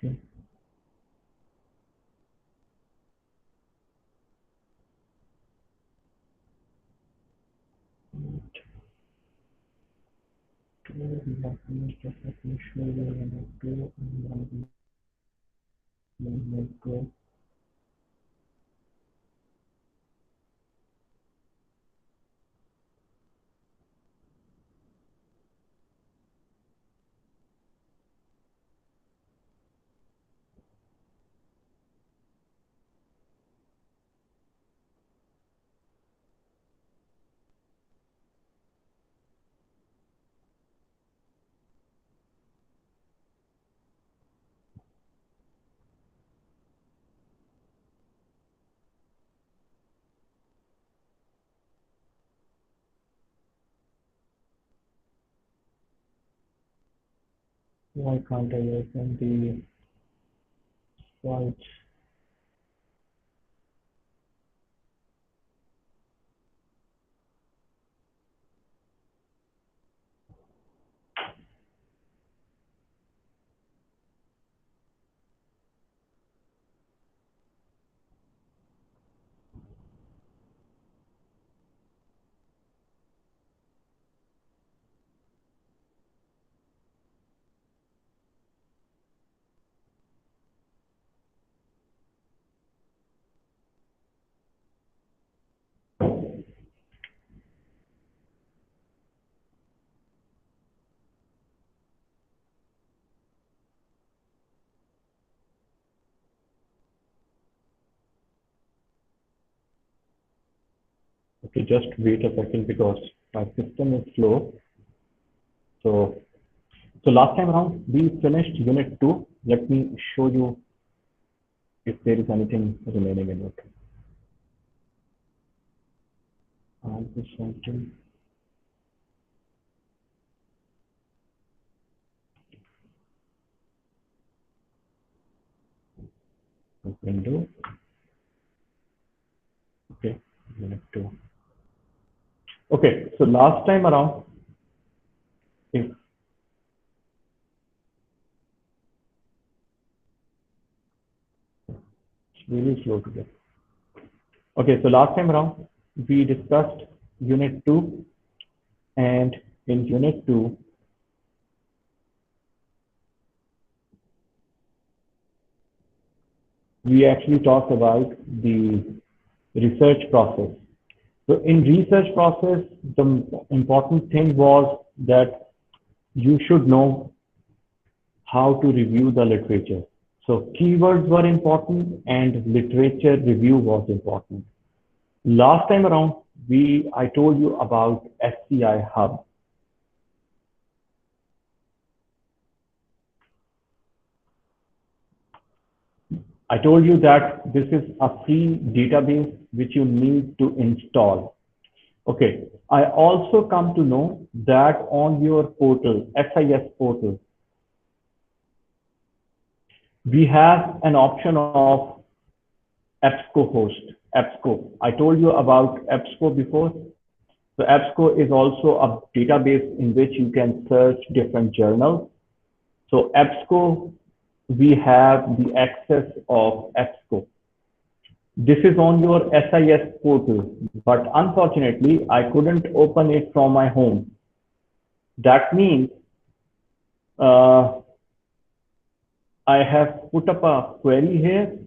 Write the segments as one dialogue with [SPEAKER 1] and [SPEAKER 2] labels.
[SPEAKER 1] Okay. Let me show you go. Why can't I open the slides? Okay, just wait a second because my system is slow. So last time around we finished unit 2. Let me show you if there is anything remaining in it. I'll just want to window. Okay, unit 2. Okay, so last time around, if it's really slow today. Okay, so last time around we discussed unit 2, and in unit 2 we actually talked about the research process. So in research process, the important thing was that you should know how to review the literature. So keywords were important and literature review was important. Last time around, I told you about SCI Hub. I told you that this is a free database which you need to install. Okay, I also come to know that on your portal, SIS portal, we have an option of EBSCO host, EBSCO. I told you about EBSCO before. So EBSCO is also a database in which you can search different journals. So EBSCO, we have the access of EBSCO. This is on your SIS portal, but unfortunately, I couldn't open it from my home. That means I have put up a query here.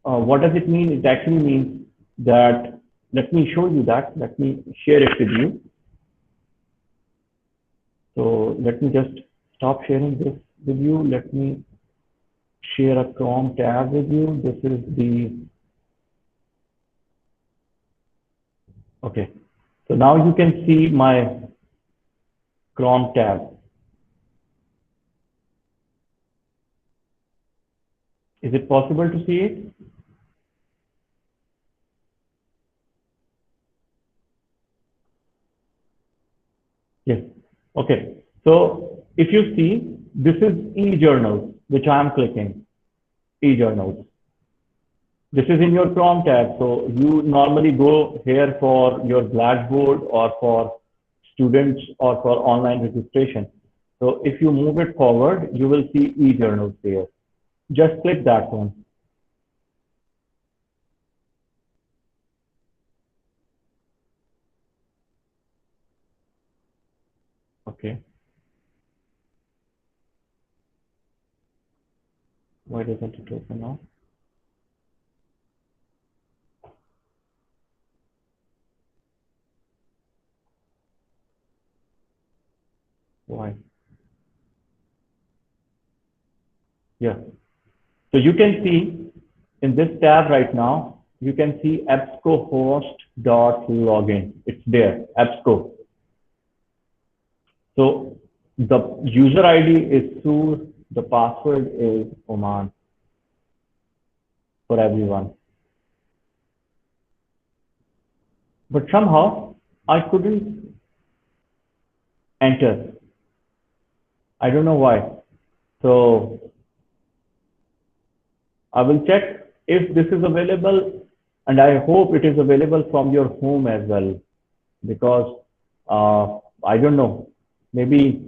[SPEAKER 1] What does it mean? It actually means that, let me show you that. Let me share it with you. So let me just stop sharing this with you. Let me share a Chrome tab with you. This is the, okay. So now you can see my Chrome tab. Is it possible to see it? Yes. Okay. So if you see, this is eJournals, which I am clicking, eJournals. This is in your Chrome tab. So you normally go here for your Blackboard or for students or for online registration. So if you move it forward, you will see e-journals there. Just click that one. Okay. Why doesn't it open now? Why? Yeah. So you can see in this tab right now, you can see EBSCOhost.login. It's there, EBSCO. So the user ID is Sur, the password is Oman for everyone. But somehow I couldn't enter. I don't know why. So I will check if this is available, and I hope it is available from your home as well, because I don't know, maybe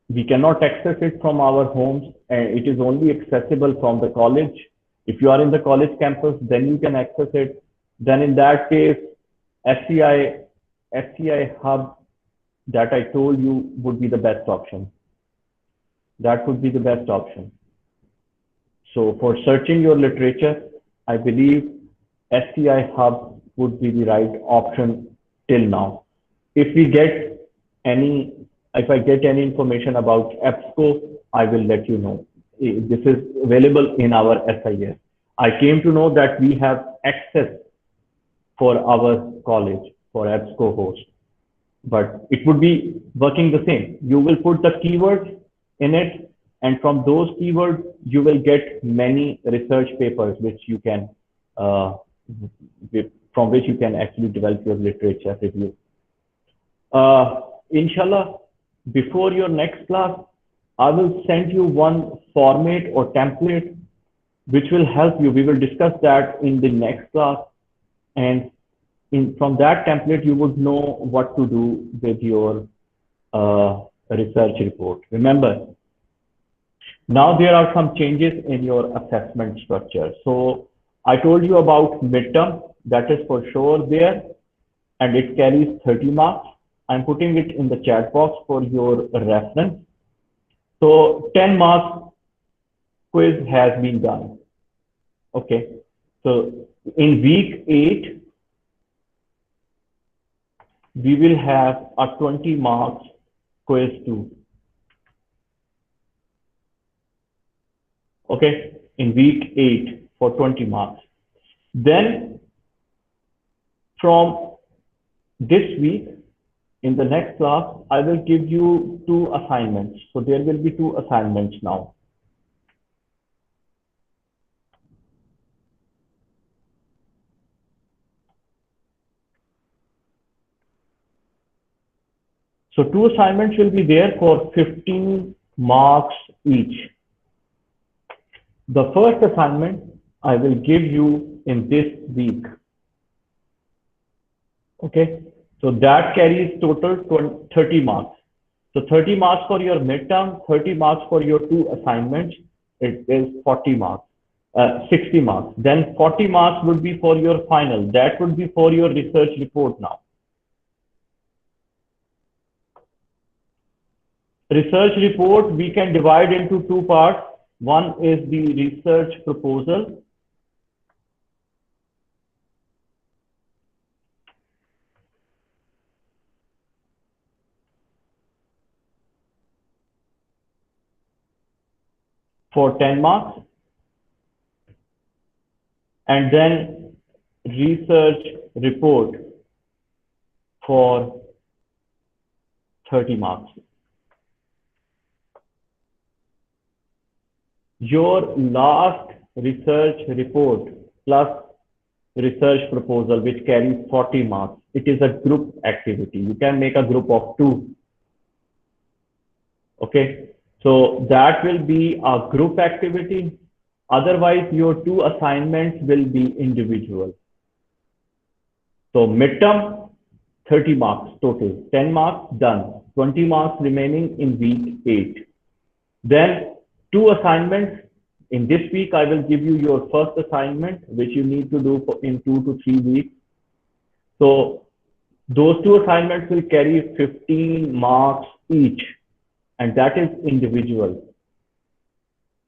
[SPEAKER 1] we cannot access it from our homes and it is only accessible from the college. If you are in the college campus, then you can access it. Then in that case, SCI Hub that I told you would be the best option. That would be the best option. So for searching your literature, I believe SCI Hub would be the right option till now. If I get any information about EBSCO, I will let you know. This is available in our SIS. I came to know that we have access for our college for EBSCO host, but it would be working the same. You will put the keywords in it, and from those keywords, you will get many research papers which you can, from which you can actually develop your literature review. Inshallah, before your next class, I will send you one format or template which will help you. We will discuss that in the next class, and from that template, you would know what to do with your research report. Remember, now there are some changes in your assessment structure. So I told you about midterm, that is for sure there, and it carries 30 marks. I'm putting it in the chat box for your reference. So 10 marks quiz has been done. Okay. So in week 8, we will have a 20 marks quiz too. Okay. In week 8 for 20 marks. Then from this week, in the next class, I will give you 2 assignments. So there will be 2 assignments now. So 2 assignments will be there for 15 marks each. The first assignment I will give you in this week. Okay. So that carries total 30 marks. So 30 marks for your midterm, 30 marks for your 2 assignments. It is 40 marks, 60 marks. Then 40 marks would be for your final. That would be for your research report now. Research report, we can divide into 2 parts. One is the research proposal. For 10 marks. And then research report for 30 marks. Your last research report plus research proposal, which carries 40 marks, it is a group activity. You can make a group of 2. Okay, so that will be a group activity. Otherwise, your 2 assignments will be individual. So midterm, 30 marks total, 10 marks done. 20 marks remaining in week 8. Then 2 assignments. In this week, I will give you your first assignment, which you need to do in 2 to 3 weeks. So those 2 assignments will carry 15 marks each, and that is individual.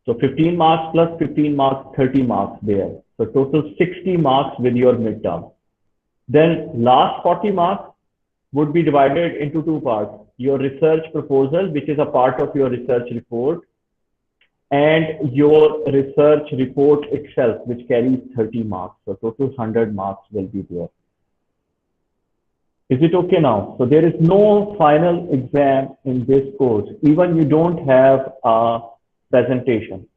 [SPEAKER 1] So 15 marks plus 15 marks, 30 marks there. So total 60 marks with your midterm. Then last 40 marks would be divided into 2 parts. Your research proposal, which is a part of your research report, and your research report itself, which carries 30 marks. So total 100 marks will be there. Is it okay now? So there is no final exam in this course. Even you don't have a presentation.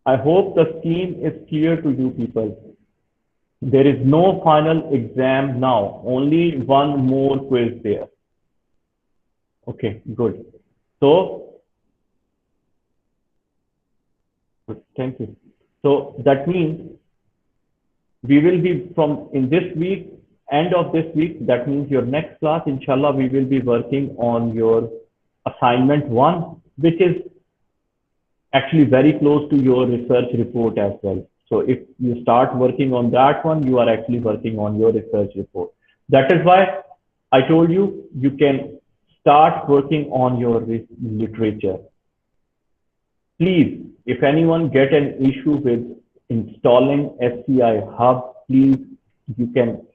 [SPEAKER 1] I hope the scheme is clear to you people. There is no final exam now, only one more quiz there. Okay, good. So, thank you. So that means we will be from in this week, end of this week, that means your next class, inshallah, we will be working on your assignment 1, which is actually very close to your research report as well. So if you start working on that one, you are actually working on your research report. That is why I told you, you can start working on your literature. Please, if anyone get an issue with installing SCI Hub, please, you can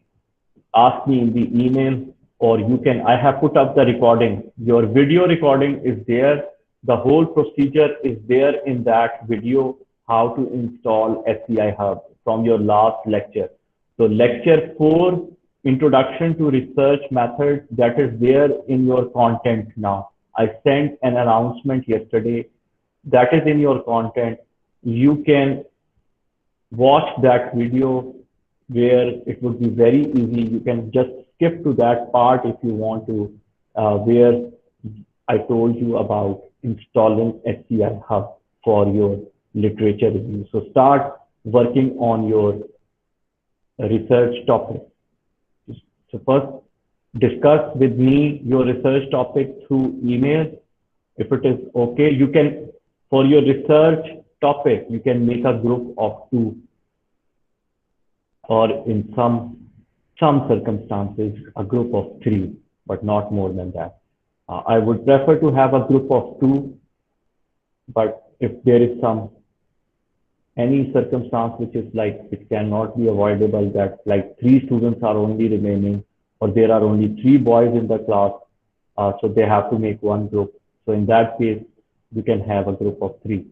[SPEAKER 1] ask me in the email, or you can, I have put up the recording. Your video recording is there. The whole procedure is there in that video, how to install SCI Hub from your last lecture. So lecture 4, Introduction to Research Methods, that is there in your content now. I sent an announcement yesterday. That is in your content. You can watch that video where it would be very easy. You can just skip to that part if you want to, where I told you about installing SCI Hub for your literature review. So start working on your research topic. So first, discuss with me your research topic through email. If it is okay, you can, for your research topic, you can make a group of 2, or in some circumstances, a group of 3, but not more than that. I would prefer to have a group of 2, but if there is any circumstance which is like, it cannot be avoidable, that like 3 students are only remaining, or there are only 3 boys in the class, so they have to make one group. So in that case, we can have a group of 3.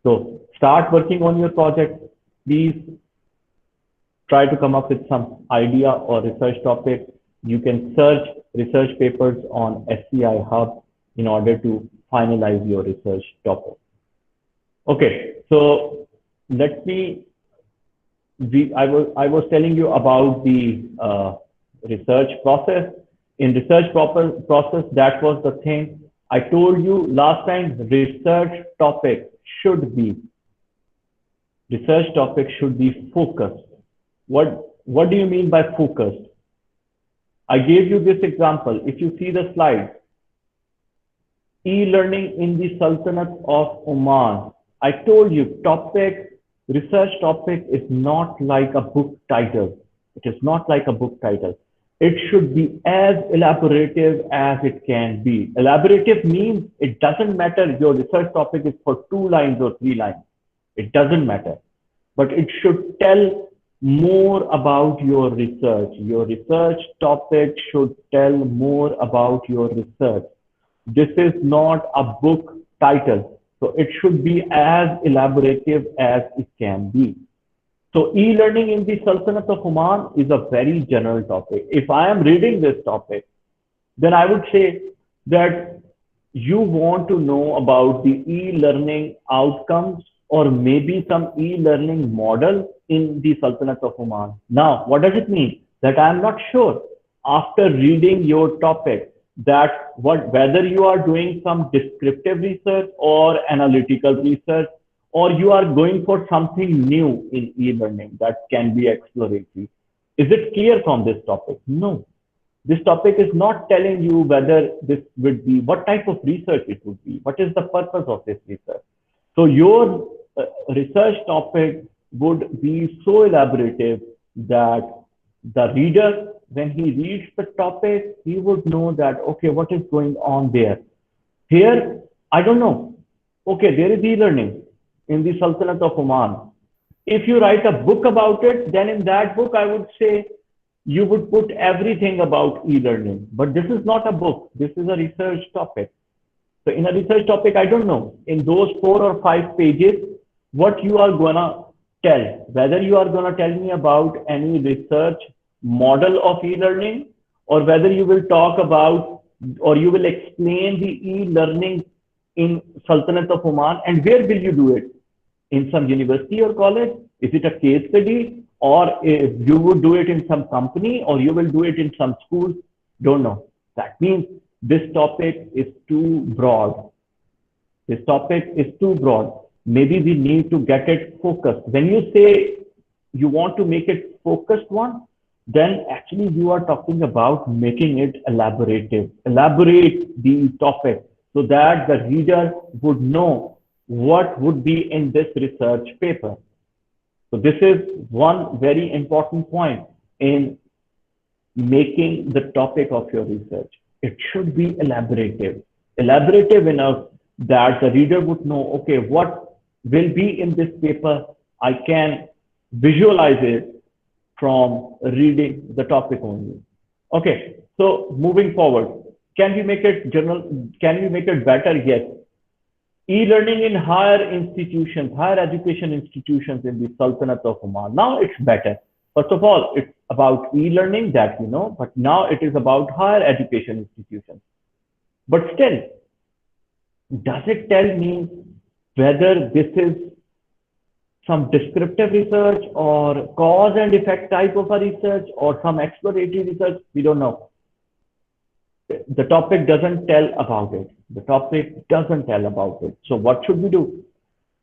[SPEAKER 1] So start working on your project. Please try to come up with some idea or research topic. You can search research papers on SCI Hub in order to finalize your research topic. Okay, so let me, I was telling you about the research process. In research process, that was the thing. I told you last time, research topic should be focused. What do you mean by focused? I gave you this example. If you see the slide, e-learning in the Sultanate of Oman. I told you research topic is not like a book title. It is not like a book title. It should be as elaborative as it can be. Elaborative means it doesn't matter your research topic is for 2 lines or 3 lines. It doesn't matter. But it should tell more about your research. Your research topic should tell more about your research. This is not a book title. So it should be as elaborative as it can be. So e-learning in the Sultanate of Oman is a very general topic. If I am reading this topic, then I would say that you want to know about the e-learning outcomes, or maybe some e-learning model in the Sultanate of Oman. Now, what does it mean? That I am not sure after reading your topic that whether you are doing some descriptive research or analytical research, or you are going for something new in e-learning that can be exploratory. Is it clear from this topic? No. This topic is not telling you whether this would be, what type of research it would be, what is the purpose of this research. So your research topic would be so elaborative that the reader, when he reads the topic, he would know that, okay, what is going on there? Here, I don't know. Okay, there is e-learning in the Sultanate of Oman. If you write a book about it, then in that book, I would say you would put everything about e-learning. But this is not a book. This is a research topic. So in a research topic, I don't know, in those 4 or 5 pages, what you are gonna tell, whether you are gonna tell me about any research model of e-learning, or whether you will talk about, or you will explain the e-learning in Sultanate of Oman, and where will you do it? In some university or college? Is it a case study? Or if you would do it in some company, or you will do it in some school? Don't know. That means this topic is too broad. This topic is too broad. Maybe we need to get it focused. When you say you want to make it focused one, then actually you are talking about making it elaborative. Elaborate the topic so that the reader would know what would be in this research paper. So this is one very important point in making the topic of your research. It should be elaborative enough that the reader would know, okay, what will be in this paper? I can visualize it from reading the topic only. Okay, so moving forward, can we make it general? Can we make it better? Yes. E-learning in higher institutions, higher education institutions in the Sultanate of Oman. Now it's better. First of all, it's about e-learning that you know, but now it is about higher education institutions. But still, does it tell me whether this is some descriptive research or cause and effect type of a research or some exploratory research? We don't know. The topic doesn't tell about it. The topic doesn't tell about it. So what should we do?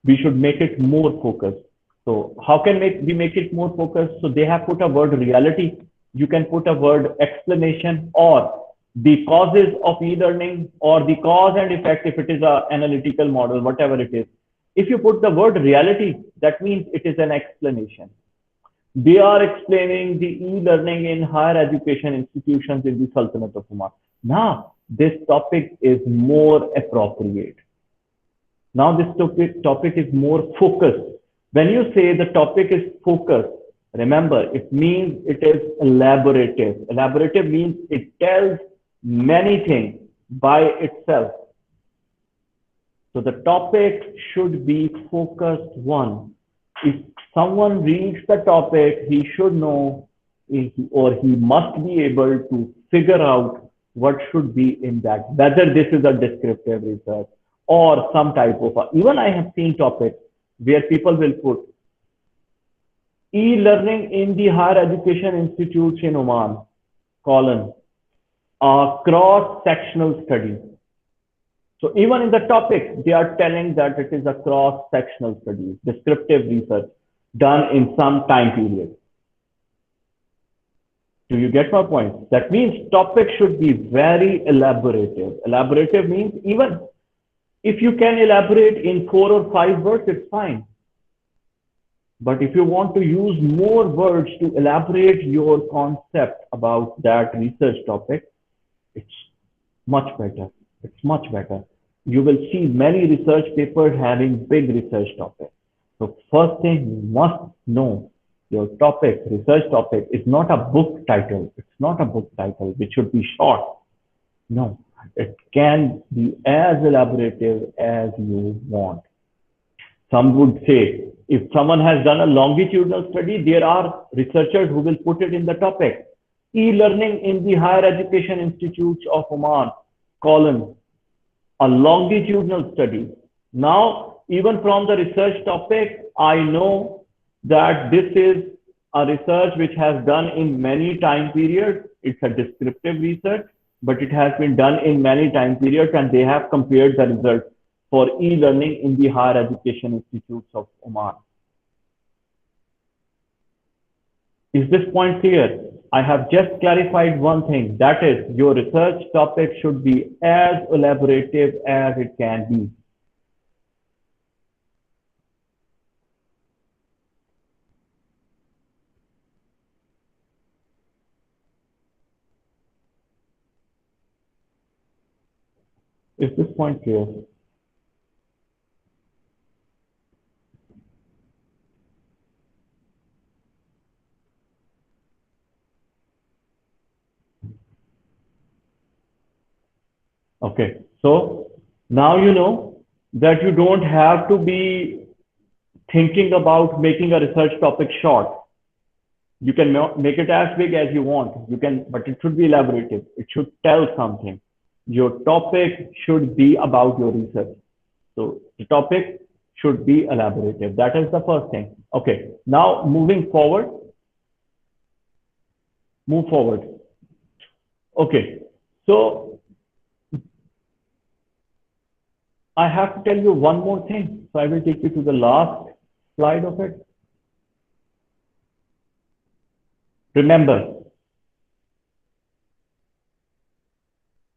[SPEAKER 1] We should make it more focused. So how can we make it more focused? So they have put a word reality. You can put a word explanation, or the causes of e-learning, or the cause and effect if it is an analytical model, whatever it is. If you put the word reality, that means it is an explanation. They are explaining the e-learning in higher education institutions in the Sultanate of Oman. Now, this topic is more appropriate. Now, this topic is more focused. When you say the topic is focused, remember, it means it is elaborative. Elaborative means it tells many things by itself. So the topic should be focused one. If someone reads the topic, he should know, or he must be able to figure out what should be in that, whether this is a descriptive research or some type of even I have seen topics where people will put e-learning in the higher education institutes in Oman, colon, a cross-sectional study. So even in the topic, they are telling that it is a cross-sectional study, descriptive research done in some time period. Do you get my point? That means topic should be very elaborative. Elaborative means even if you can elaborate in 4 or 5 words, it's fine. But if you want to use more words to elaborate your concept about that research topic, it's much better. It's much better. You will see many research papers having big research topics. So first thing you must know, your topic, research topic is not a book title. It's not a book title, which should be short. No, it can be as elaborative as you want. Some would say, if someone has done a longitudinal study, there are researchers who will put it in the topic. E-learning in the higher education institutes of Oman, colon, a longitudinal study. Now, even from the research topic, I know that this is a research which has done in many time periods. It's a descriptive research, but it has been done in many time periods, and they have compared the results. for e-learning in the higher education institutes of Oman. Is this point clear? I have just clarified one thing, that is your research topic should be as elaborative as it can be. Is this point clear? Okay, so now you know that you don't have to be thinking about making a research topic short. You can make it as big as you want. You can, but it should be elaborative. It should tell something. Your topic should be about your research. So the topic should be elaborative. That is the first thing. Okay, now moving forward. Move forward. Okay, so I have to tell you one more thing. So I will take you to the last slide of it. Remember,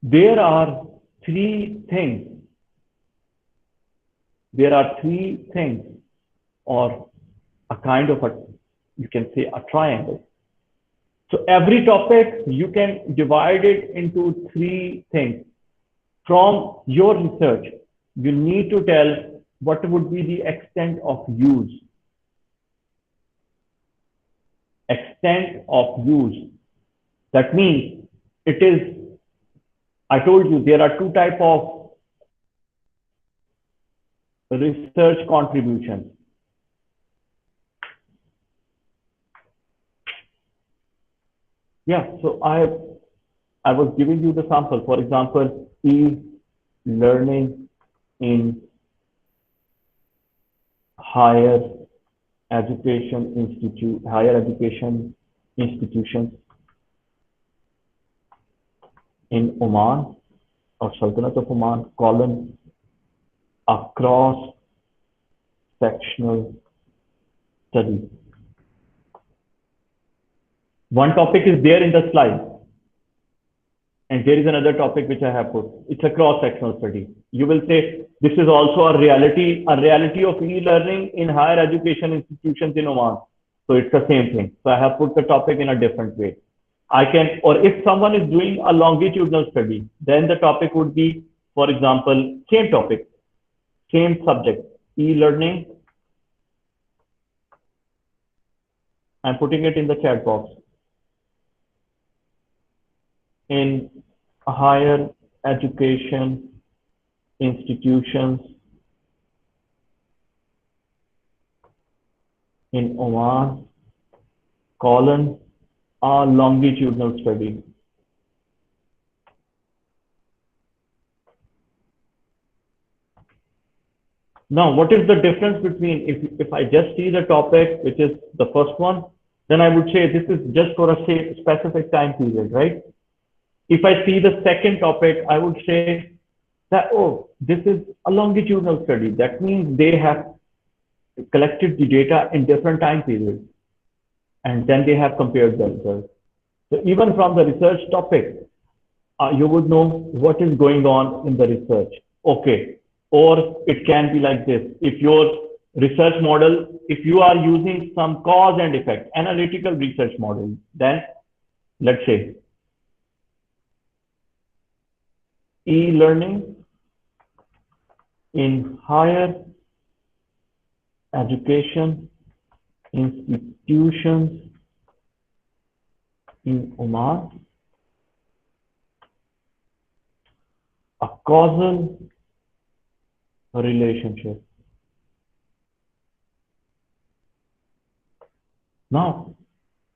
[SPEAKER 1] there are three things. There are three things, or a kind of a, you can say a triangle. So every topic, you can divide it into three things. From your research, you need to tell what would be the extent of use. Extent of use. That means it is, I told you there are two types of research contributions. Yeah, so I was giving you the sample. For example, e-learning in higher education institutions in Oman or Sultanate of Oman, colon, a cross-sectional study. One topic is there in the slide, and there is another topic which I have put. It's a cross-sectional study. You will say this is also a reality of e-learning in higher education institutions in Oman. So it's the same thing. So I have put the topic in a different way. I can, or if someone is doing a longitudinal study, then the topic would be, for example, same topic, same subject, e-learning. I'm putting it in the chat box. In higher education institutions in Oman, colon, a longitudinal study. Now, what is the difference between, if I just see the topic, which is the first one, then I would say this is just for a specific time period, right? If I see the second topic, I would say that, oh, this is a longitudinal study. That means they have collected the data in different time periods, and then they have compared the results. So even from the research topic, you would know what is going on in the research. Okay, or it can be like this. If your research model, if you are using some cause and effect, analytical research model, then let's say e-learning in higher education institutions in Oman, a causal relationship. Now,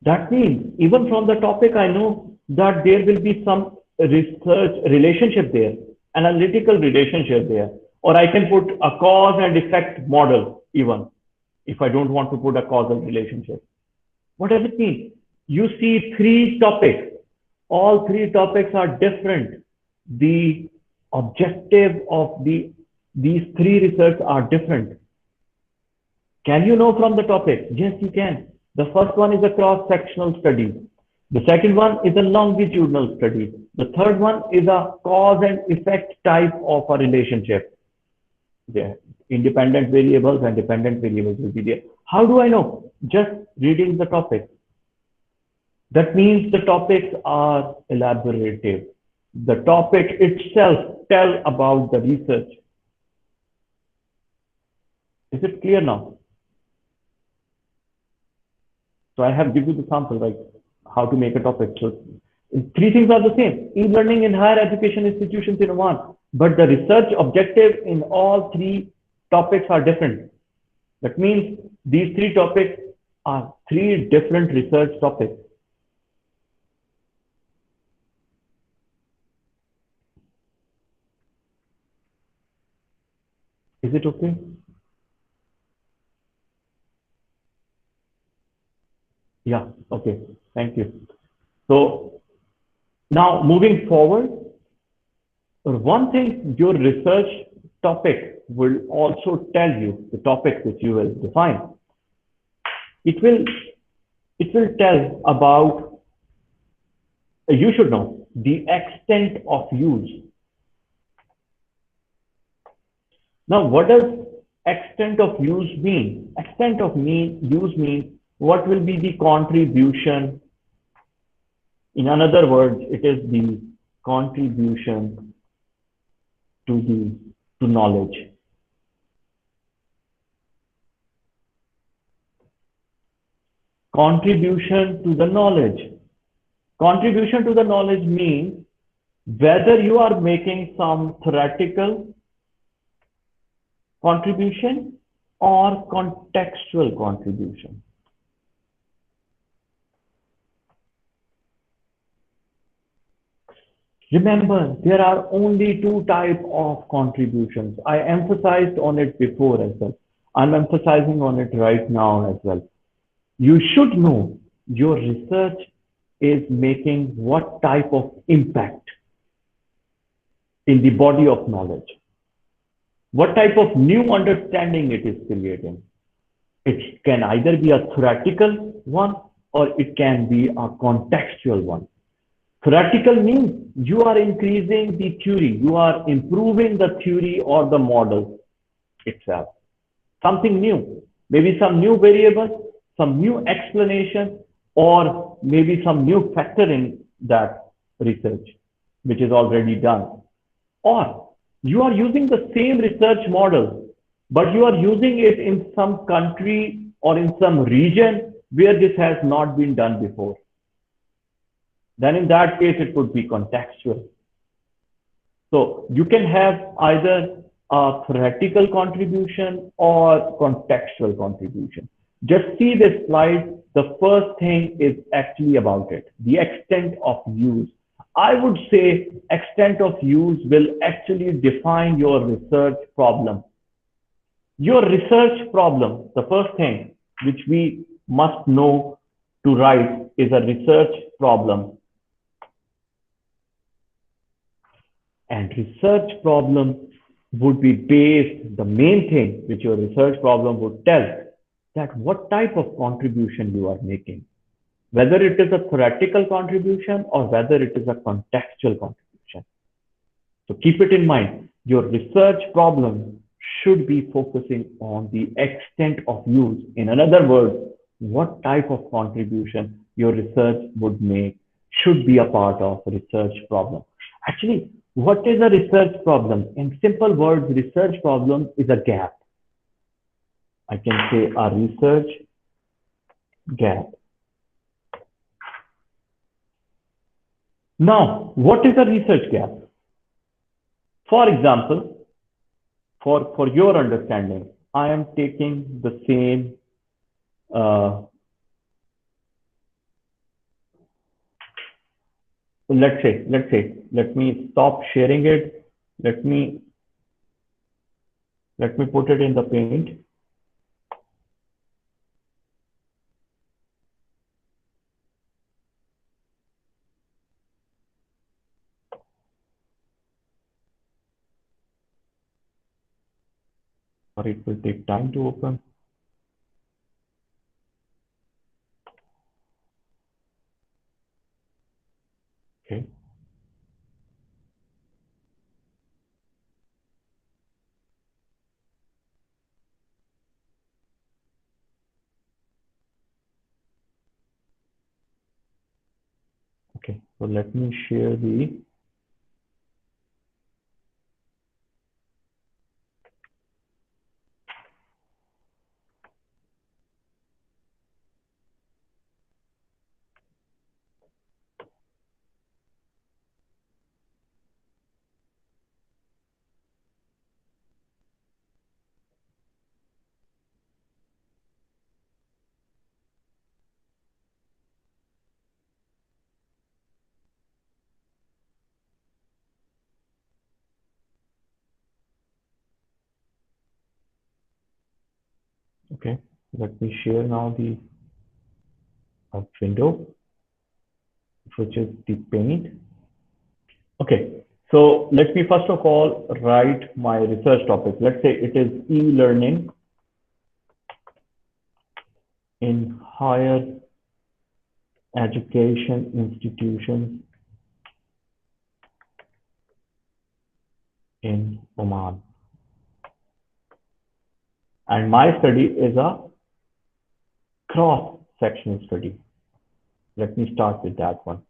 [SPEAKER 1] that means even from the topic, I know that there will be some research relationship there, analytical relationship there, or I can put a cause and effect model even if I don't want to put a causal relationship. What does it mean? You see three topics. All three topics are different. The objective of the these three research are different. Can you know from the topic? Yes, you can. The first one is a cross-sectional study. The second one is a longitudinal study. The third one is a cause and effect type of a relationship. Yeah. Independent variables and dependent variables will be there. How do I know? Just reading the topic. That means the topics are elaborative. The topic itself tell about the research. Is it clear now? So I have given you the sample, like how to make a topic. So three things are the same. E-learning in higher education institutions in one, but the research objective in all three topics are different. That means these three topics are three different research topics. Is it okay? Yeah, okay. Thank you. So now moving forward, one thing your research topic will also tell you, the topic which you will define. It will tell about, you should know, the extent of use. Now, what does extent of use mean? Extent of use means what will be the contribution. In other words, it is the contribution to knowledge. Contribution to the knowledge. Contribution to the knowledge means whether you are making some theoretical contribution or contextual contribution. Remember, there are only two types of contributions. I emphasized on it before as well. I'm emphasizing on it right now as well. You should know your research is making what type of impact in the body of knowledge. What type of new understanding it is creating. It can either be a theoretical one or it can be a contextual one. Theoretical means you are increasing the theory, you are improving the theory or the model itself. Something new, maybe some new variable, some new explanation, or maybe some new factor in that research, which is already done. Or you are using the same research model, but you are using it in some country or in some region where this has not been done before. Then in that case, it would be contextual. So you can have either a theoretical contribution or contextual contribution. Just see this slide. The first thing is actually about it, the extent of use. I would say extent of use will actually define your research problem. Your research problem, the first thing which we must know to write is a research problem. And research problem would be based, the main thing which your research problem would tell, that what type of contribution you are making, whether it is a theoretical contribution or whether it is a contextual contribution. So keep it in mind, your research problem should be focusing on the extent of use. In other words, what type of contribution your research would make should be a part of a research problem. Actually, what is a research problem? In simple words, research problem is a gap. I can say a research gap. Now, what is a research gap? For example, for your understanding, I am taking the same let's say, let me stop sharing it. Let me put it in the paint. Sorry, it will take time to open. Okay. Okay, so let me share the okay. Let me share now the window, which is the paint. Okay, so let me first of all write my research topic. Let's say it is e-learning in higher education institutions in Oman. And my study is a cross-sectional study. Let me start with that one.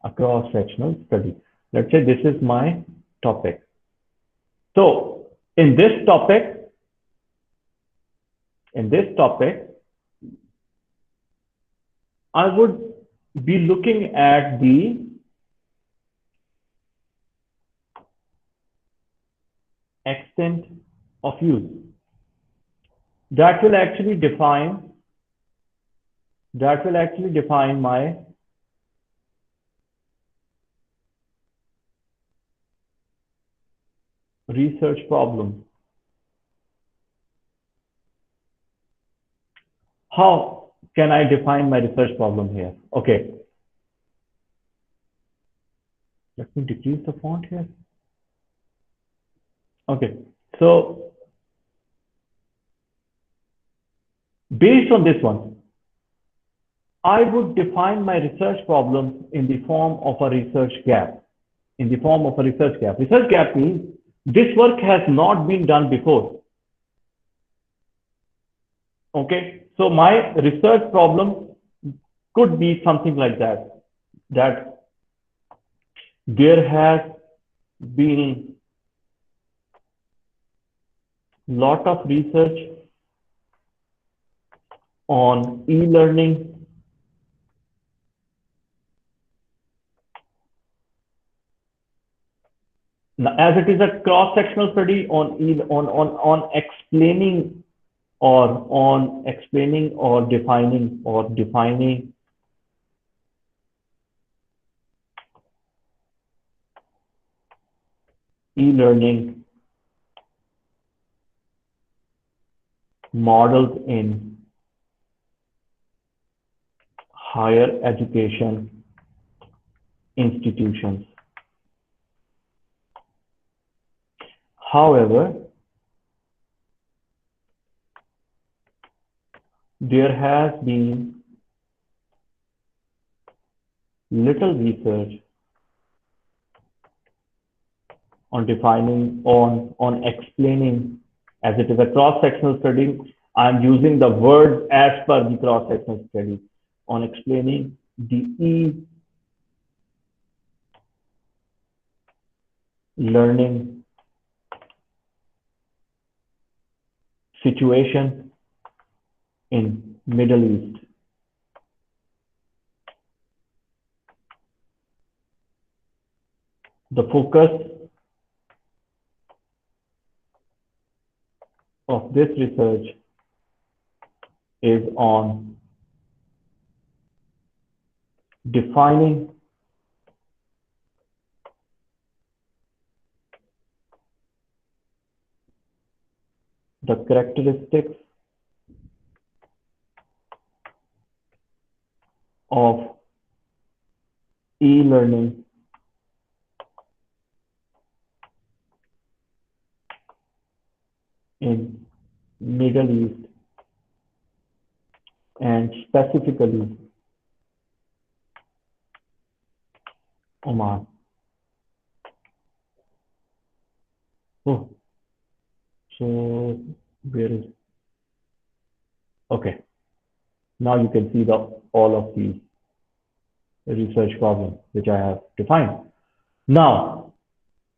[SPEAKER 1] A cross-sectional study. Let's say this is my topic. So in this topic, I would be looking at the extent of use. That will actually define my research problem. How can I define my research problem here? Okay. Let me decrease the font here. Okay. So based on this one, I would define my research problem in the form of a research gap. Research gap means this work has not been done before. Okay. So my research problem could be something like that, that there has been lot of research on e-learning as it is a cross-sectional study on explaining or defining e-learning models in higher education institutions. However, there has been little research on explaining, as it is a cross-sectional study, I'm using the words as per the cross-sectional study, on explaining the e-learning situation in Middle East. The focus of this research is on defining the characteristics of e-learning in Middle East and specifically Oman. Oh, so where is, okay. Now you can see all of the research problems which I have defined. Now,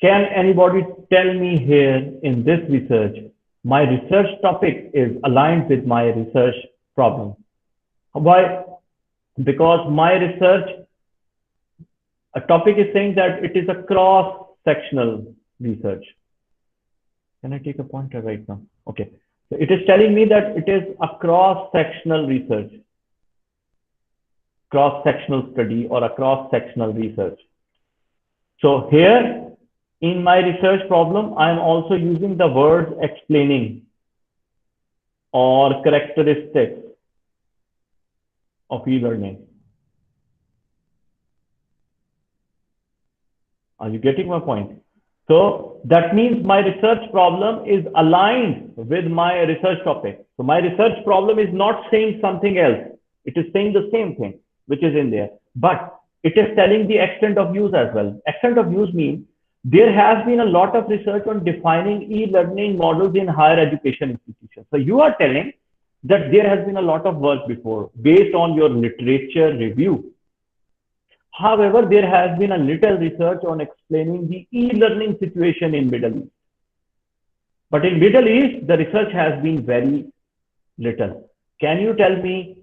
[SPEAKER 1] can anybody tell me here in this research, my research topic is aligned with my research problem? Why? Because my research a topic is saying that it is a cross-sectional research. Can I take a pointer right now? Okay. So it is telling me that it is a cross-sectional research, cross-sectional study or a cross-sectional research. So here in my research problem, I am also using the words explaining or characteristics of e-learning. Are you getting my point? So that means my research problem is aligned with my research topic. So my research problem is not saying something else. It is saying the same thing, which is in there, but it is telling the extent of use as well. Extent of use means there has been a lot of research on defining e-learning models in higher education institutions. So you are telling that there has been a lot of work before based on your literature review. However, there has been a little research on explaining the e-learning situation in Middle East. But in Middle East, the research has been very little. Can you tell me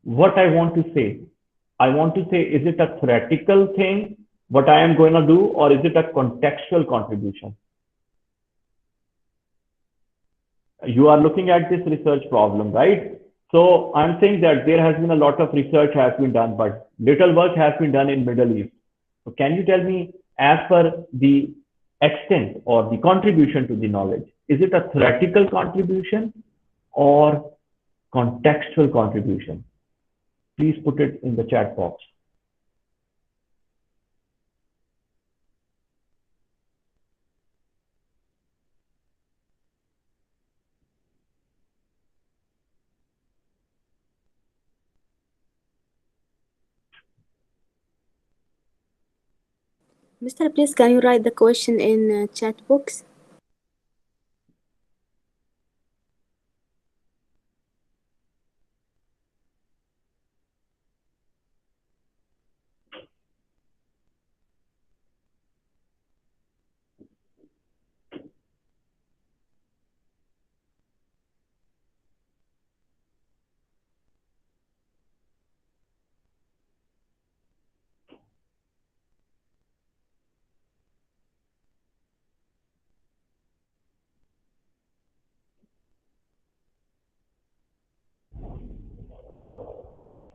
[SPEAKER 1] what I want to say? I want to say, is it a theoretical thing, what I am going to do, or is it a contextual contribution? You are looking at this research problem, right? So I'm saying that there has been a lot of research has been done, but little work has been done in Middle East. So can you tell me, as per the extent or the contribution to the knowledge, is it a theoretical contribution or contextual contribution? Please put it in the chat box.
[SPEAKER 2] Mr. Please, can you write the question in chat box?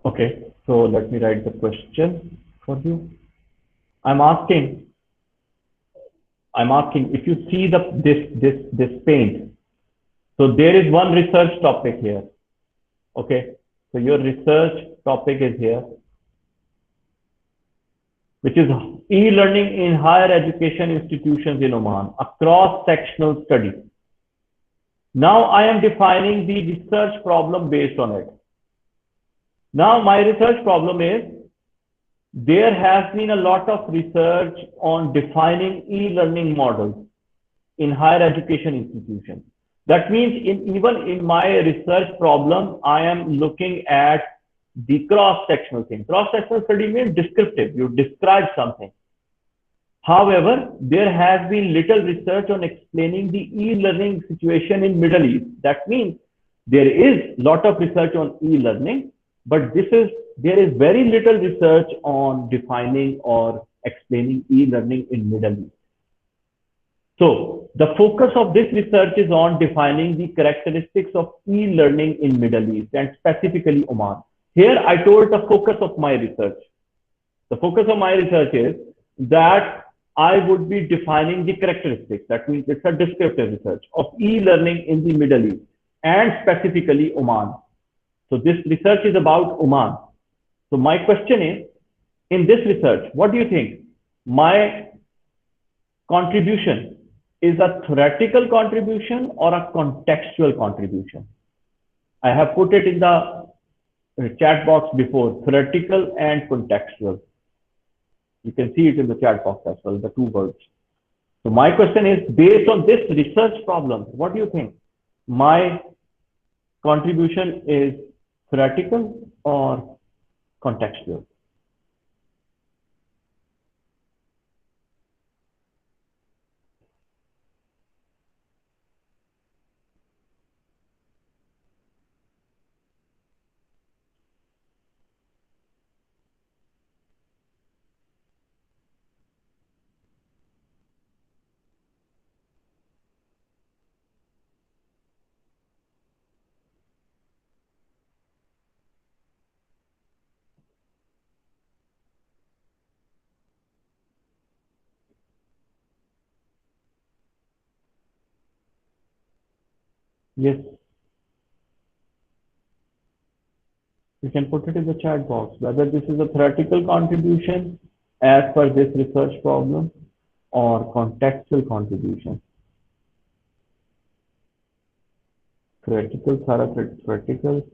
[SPEAKER 1] Okay, so let me write the question for you. I'm asking if you see this paint. So there is one research topic here. Okay, so your research topic is here, which is e-learning in higher education institutions in Oman, a cross-sectional study. Now I am defining the research problem based on it. Now my research problem is, there has been a lot of research on defining e-learning models in higher education institutions. That means even in my research problem, I am looking at the cross-sectional thing. Cross-sectional study means descriptive. You describe something. However, there has been little research on explaining the e-learning situation in Middle East. That means there is a lot of research on e-learning, but there is very little research on defining or explaining e-learning in Middle East. So the focus of this research is on defining the characteristics of e-learning in Middle East and specifically Oman. Here I told the focus of my research. The focus of my research is that I would be defining the characteristics. That means it's a descriptive research of e-learning in the Middle East and specifically Oman. So this research is about Oman. So my question is, in this research, what do you think? My contribution is a theoretical contribution or a contextual contribution? I have put it in the chat box before, theoretical and contextual. You can see it in the chat box as well, the two words. So my question is, based on this research problem, what do you think? My contribution is theoretical or contextual? Yes, you can put it in the chat box, whether this is a theoretical contribution as per this research problem or contextual contribution. Theoretical, theoretical.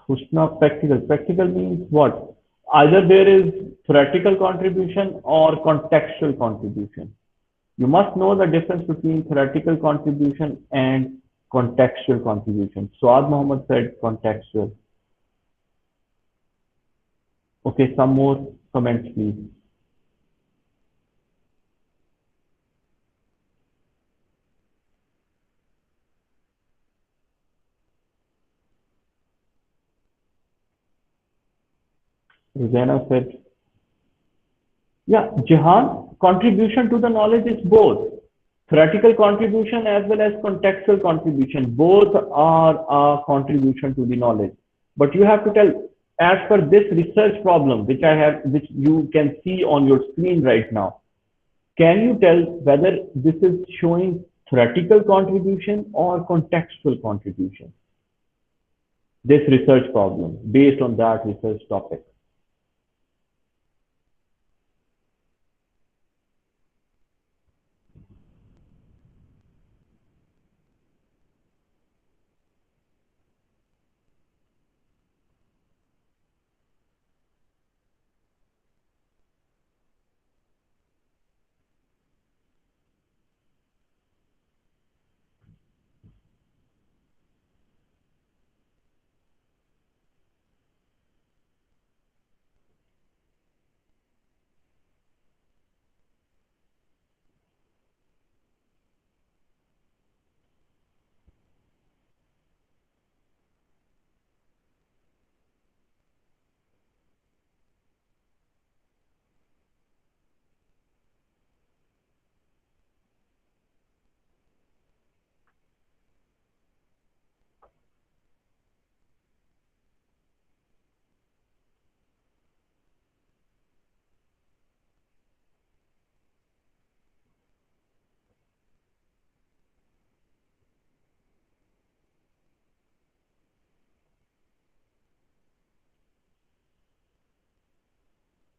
[SPEAKER 1] Husna, practical. Practical means what? Either there is theoretical contribution or contextual contribution. You must know the difference between theoretical contribution and contextual contribution. Suad Muhammad said contextual. Okay, some more comments, please. Rosanna said, yeah, Jahan, contribution to the knowledge is both theoretical contribution as well as contextual contribution. Both are a contribution to the knowledge. But you have to tell, as per this research problem, which I have, which you can see on your screen right now, can you tell whether this is showing theoretical contribution or contextual contribution? This research problem based on that research topic.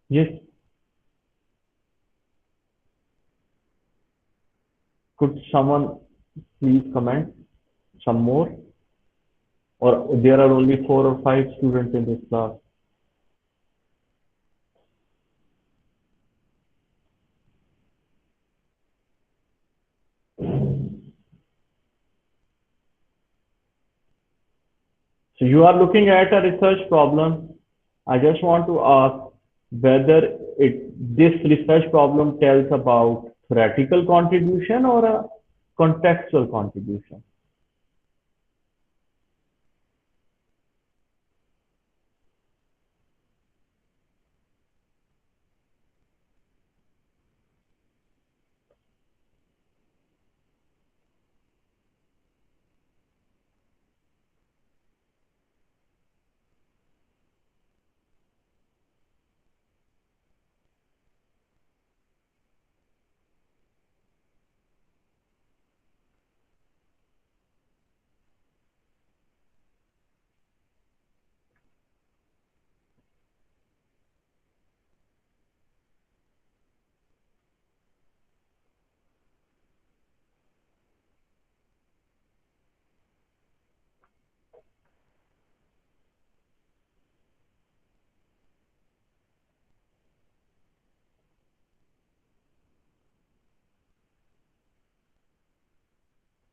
[SPEAKER 1] Yes, could someone please comment some more? Or there are only 4 or 5 students in this class? So you are looking at a research problem. I just want to ask whether this research problem tells about theoretical contribution or a contextual contribution.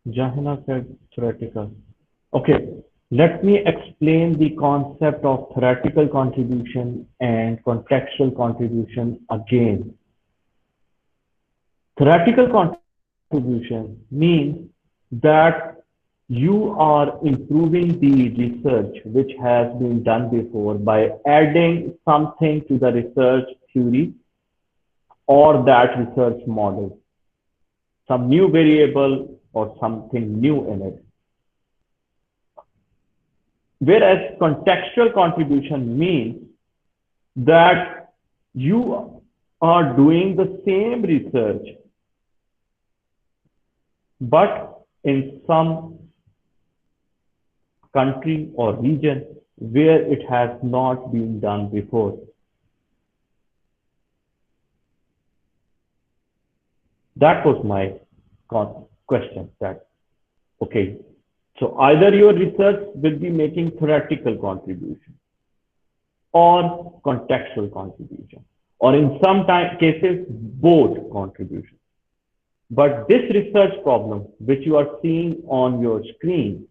[SPEAKER 1] Jahina said theoretical. Okay, let me explain the concept of theoretical contribution and contextual contribution again. Theoretical contribution means that you are improving the research which has been done before by adding something to the research theory or that research model, some new variable or something new in it. Whereas contextual contribution means that you are doing the same research, but in some country or region where it has not been done before. That was my question. That okay. So either your research will be making theoretical contribution or contextual contribution, or in some cases both contribution. But this research problem, which you are seeing on your screen,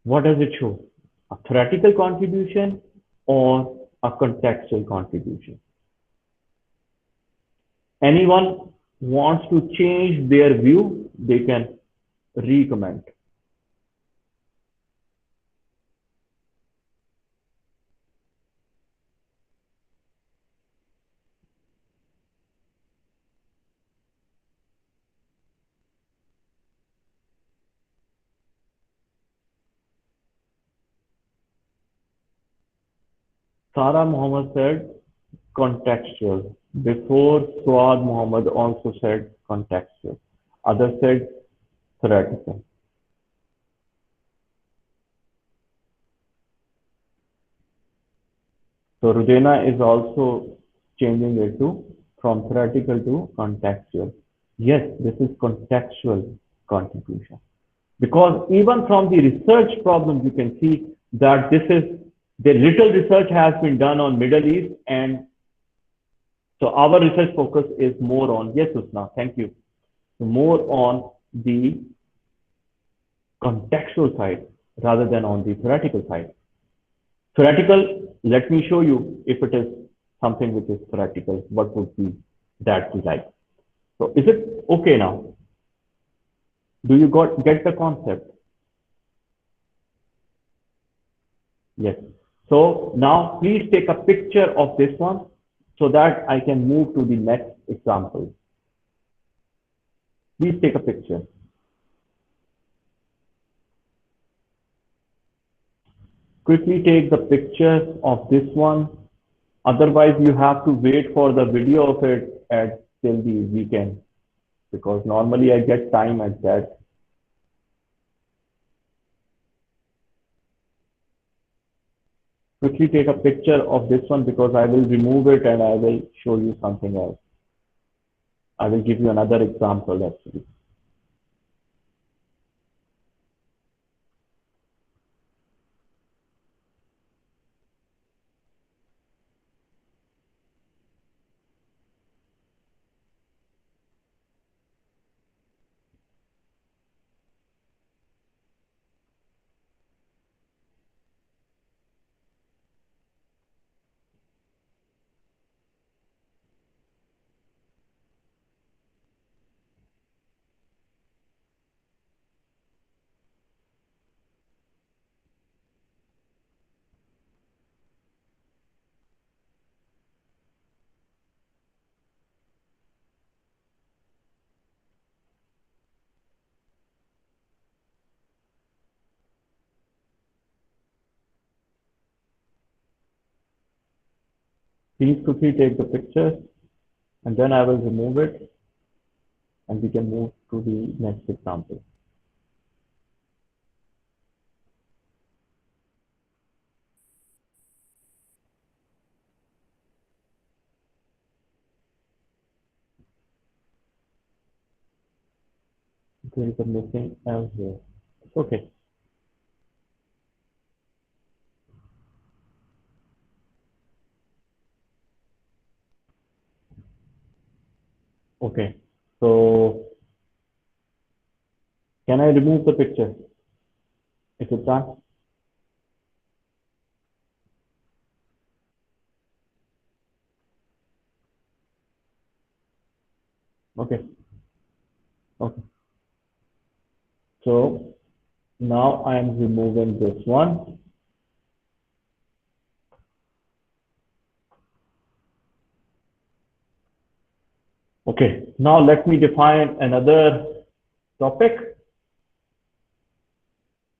[SPEAKER 1] what does it show? A theoretical contribution or a contextual contribution? Anyone wants to change their view, they can recommend. Sara Muhammad said contextual. Before Suad Muhammad also said contextual. Others said theoretical. So Rudena is also changing it to from theoretical to contextual. Yes, this is contextual contribution. Because even from the research problems, you can see that this is the little research has been done on Middle East, and so our research focus is more on, yes, Usna, thank you, more on the contextual side rather than on the theoretical side. Theoretical, let me show you if it is something which is theoretical, what would be that be like. So is it okay now? Do you get the concept? Yes. So now please take a picture of this one so that I can move to the next example. Please take a picture. Quickly take the picture of this one. Otherwise, you have to wait for the video of it at till the weekend because normally I get time at that. Quickly take a picture of this one because I will remove it and I will show you something else. I will give you another example actually. Please quickly take the picture and then I will remove it and we can move to the next example. There is a missing L here. Okay. Okay. So Can I remove the picture if it's done? Okay. Okay. So now I am removing this one. Okay. Now let me define another topic,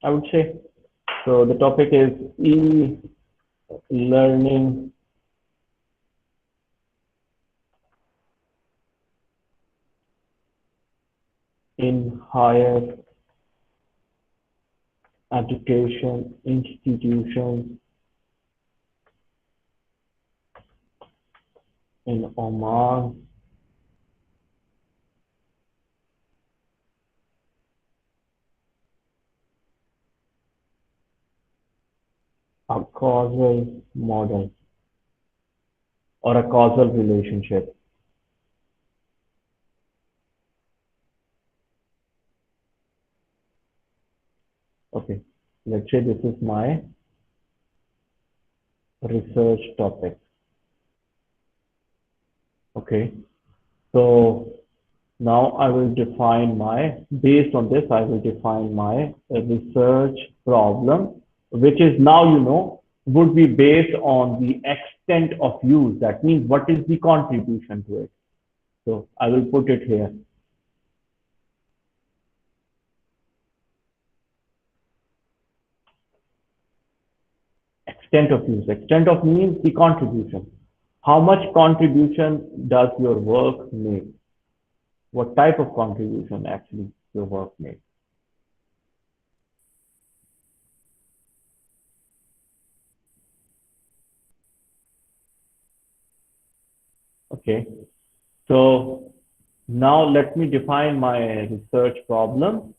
[SPEAKER 1] I would say. So the topic is e-learning in higher education institutions in Oman, a causal model or a causal relationship. Okay, let's say this is my research topic. Okay, so now I will define based on this, I will define my research problem, which is now, would be based on the extent of use. That means what is the contribution to it. So I will put it here. Extent of use. Extent of means the contribution. How much contribution does your work make? What type of contribution actually your work makes? Okay. So now let me define my research problem.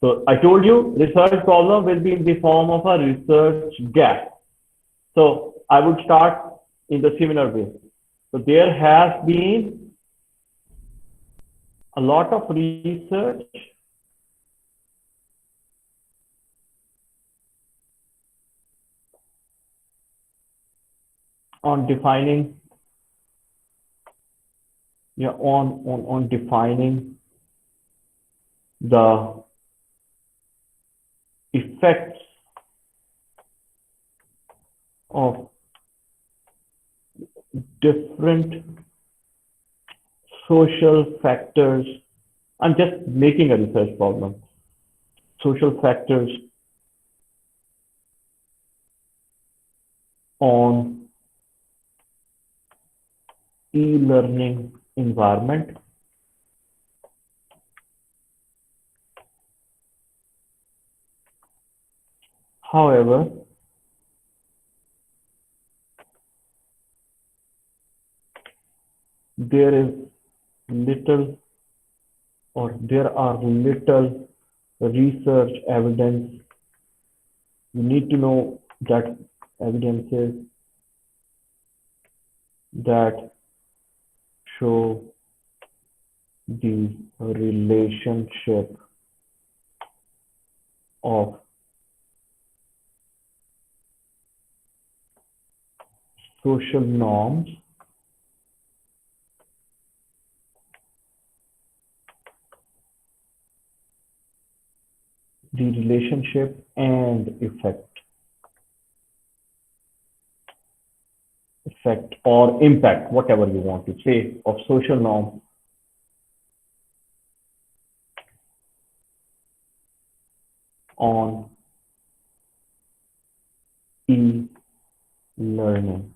[SPEAKER 1] So I told you research problem will be in the form of a research gap. So I would start in the similar way. So there has been a lot of research on defining on defining the effects of different social factors. I'm just making a research problem. Social factors on e-learning environment. However, there is little or there are little research evidence. You need to know that evidences that show the relationship of social norms the relationship and effect or impact, whatever you want to say, of social norms on e-learning.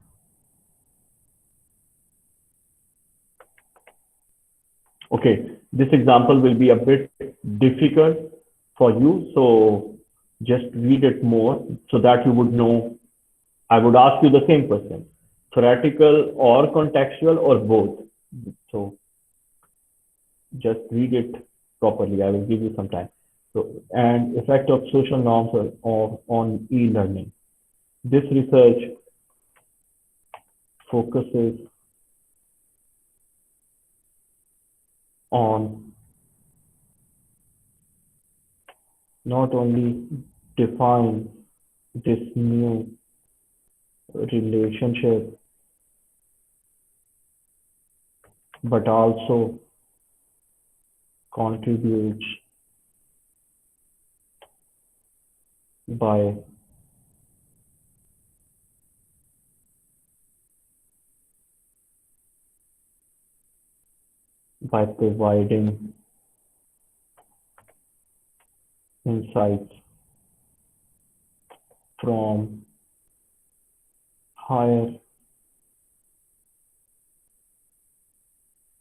[SPEAKER 1] Okay, this example will be a bit difficult for you, so just read it more so that you would know. I would ask you the same question, theoretical or contextual or both. So just read it properly. I will give you some time. So, and effect of social norms on e-learning. This research focuses on not only define this new relationship, but also contributes by providing insights from higher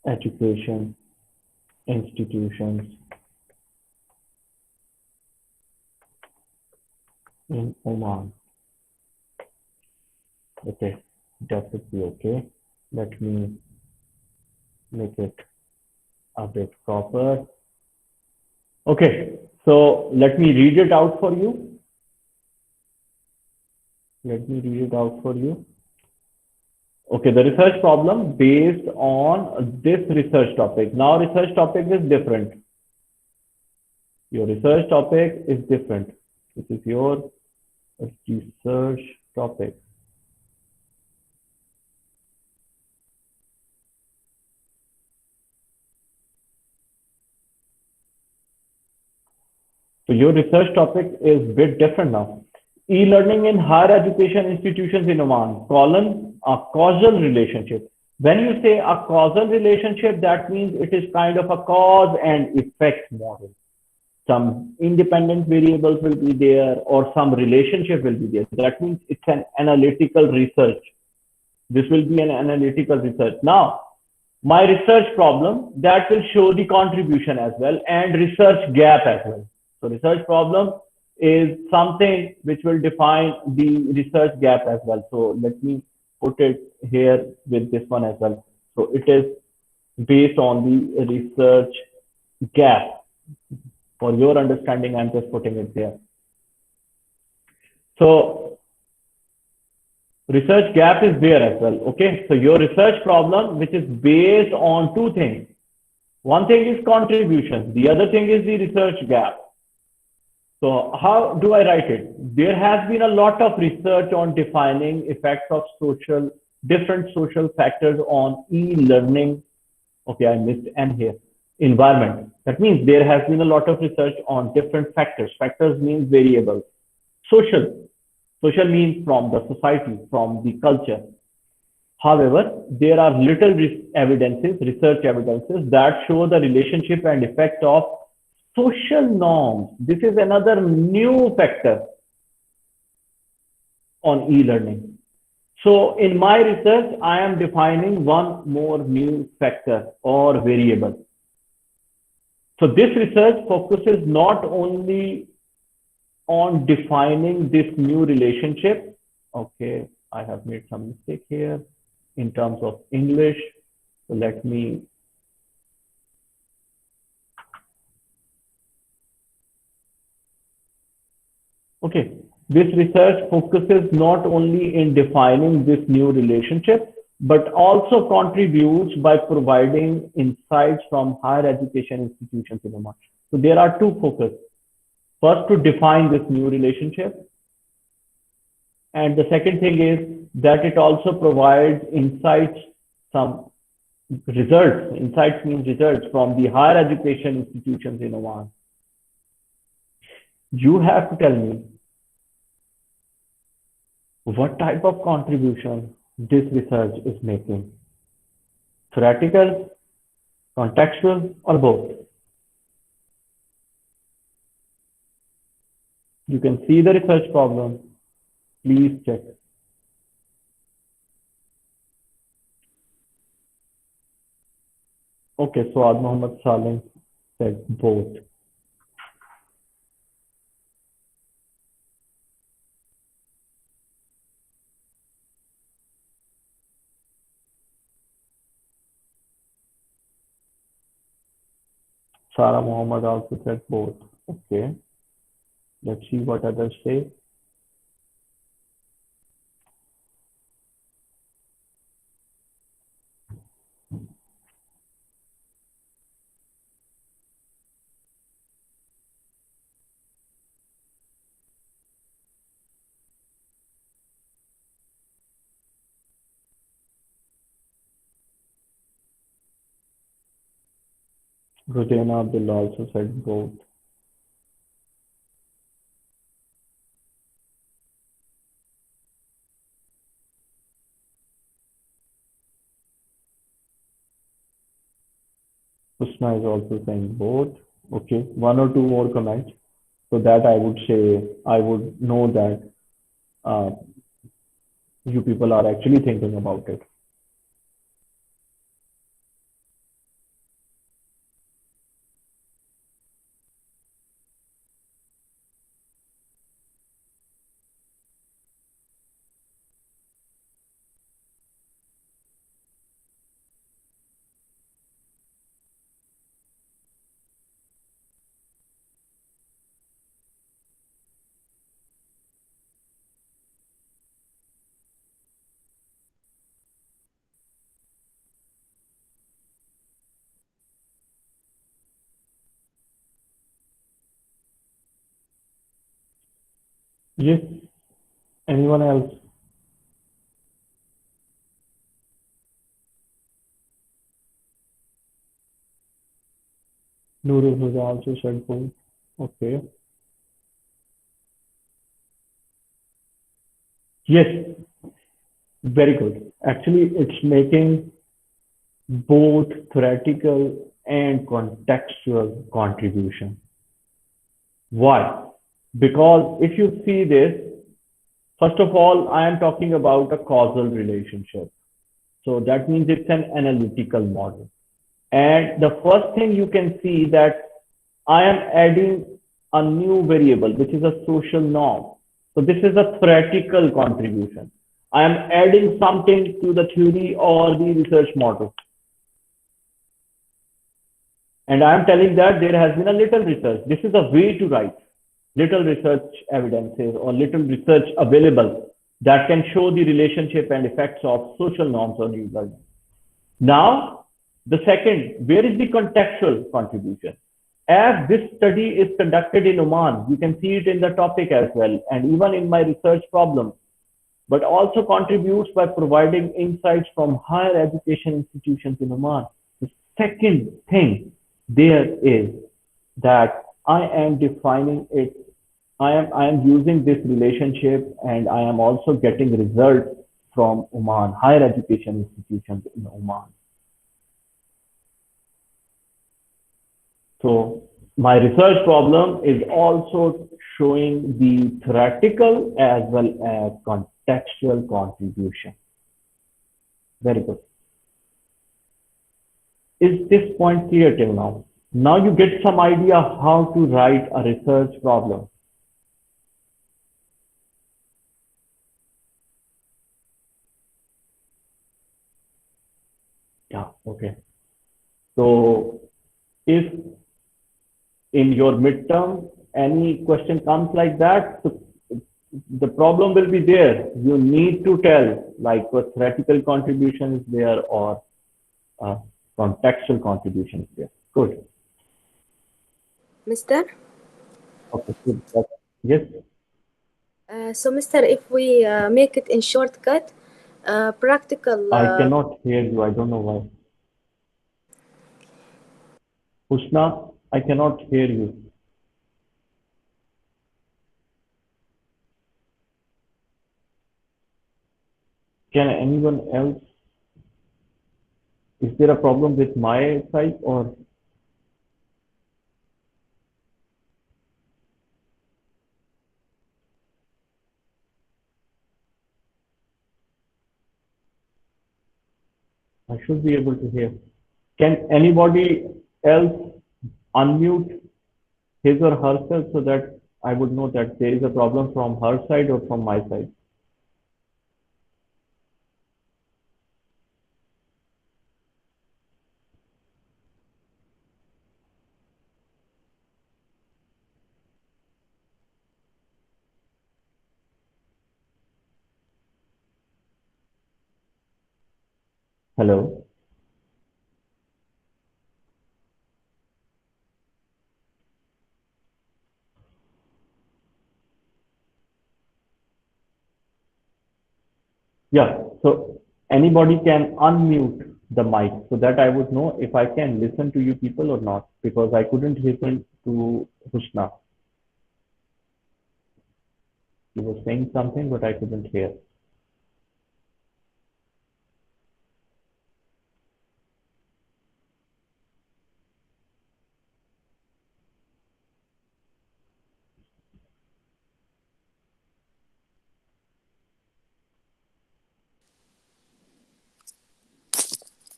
[SPEAKER 1] education institutions in Oman. Okay, that would be okay. Let me make it a bit proper. Okay, so let me read it out for you. Let me read it out for you. Okay, the research problem based on this research topic. Now research topic is different. Your research topic is different. This is your research topic. So your research topic is a bit different now. E-learning in higher education institutions in Oman, colon, a causal relationship. When you say a causal relationship, that means it is kind of a cause and effect model. Some independent variables will be there or some relationship will be there. That means it's an analytical research. This will be an analytical research. Now, my research problem, that will show the contribution as well and research gap as well. So research problem is something which will define the research gap as well. So let me put it here with this one as well. So it is based on the research gap. For your understanding, I'm just putting it there. So research gap is there as well. Okay, so your research problem, which is based on two things. One thing is contribution. The other thing is the research gap. So how do I write it? There has been a lot of research on defining effects of different social factors on e-learning. Okay, I missed N here. Environment. That means there has been a lot of research on different factors. Factors means variables. Social. Social means from the society, from the culture. However, there are little research evidences that show the relationship and effect of social norms. This is another new factor on e-learning. So in my research, I am defining one more new factor or variable. So this research focuses not only on defining this new relationship. Okay, I have made some mistake here in terms of English. So let me okay, this research focuses not only in defining this new relationship, but also contributes by providing insights from higher education institutions in Oman. So there are two focuses. First, to define this new relationship. And the second thing is that it also provides insights, some results. Insights means results from the higher education institutions in Oman. You have to tell me what type of contribution this research is making. Theoretical, contextual, or both. You can see the research problem. Please check. Okay, so Ad Muhammad Salim said both. Sarah Muhammad also said both. Okay. Let's see what others say. Rosena Abdullah also said both. Usna is also saying both. Okay, one or two more comments. So that I would say, I would know that uh, you people are actually thinking about it. Yes, anyone else? Nurul Huda also said both. Okay. Yes, very good. Actually, it's making both theoretical and contextual contribution. Why? Because if you see this, first of all, I am talking about a causal relationship. So that means it's an analytical model. And the first thing you can see that I am adding a new variable, which is a social norm. So this is a theoretical contribution. I am adding something to the theory or the research model. And I am telling that there has been a little research. This is a way to write little research evidences or little research available that can show the relationship and effects of social norms on e-learning. Now, the second, where is the contextual contribution? As this study is conducted in Oman, you can see it in the topic as well, and even in my research problem, but also contributes by providing insights from higher education institutions in Oman. The second thing there is that I am defining it. I am using this relationship and I am also getting results from Oman, higher education institutions in Oman. So my research problem is also showing the theoretical as well as contextual contribution. Very good. Is this point clear till now? Now you get some idea how to write a research problem. Yeah, okay. So if in your midterm any question comes like that, so the problem will be there. You need to tell like what theoretical contribution is there or uh, contextual contribution is there. Good.
[SPEAKER 2] Mr.
[SPEAKER 1] Okay, good. Yes,
[SPEAKER 2] So, Mr., if we make it in shortcut, practical.
[SPEAKER 1] I cannot hear you. I don't know why. Husna, I cannot hear you. Can anyone else? Is there a problem with my side or I should be able to hear? Can anybody else unmute his or herself so that I would know that there is a problem from her side or from my side? Hello? Yeah, so anybody can unmute the mic so that I would know if I can listen to you people or not, because I couldn't listen to Hushna. He was saying something, but I couldn't hear.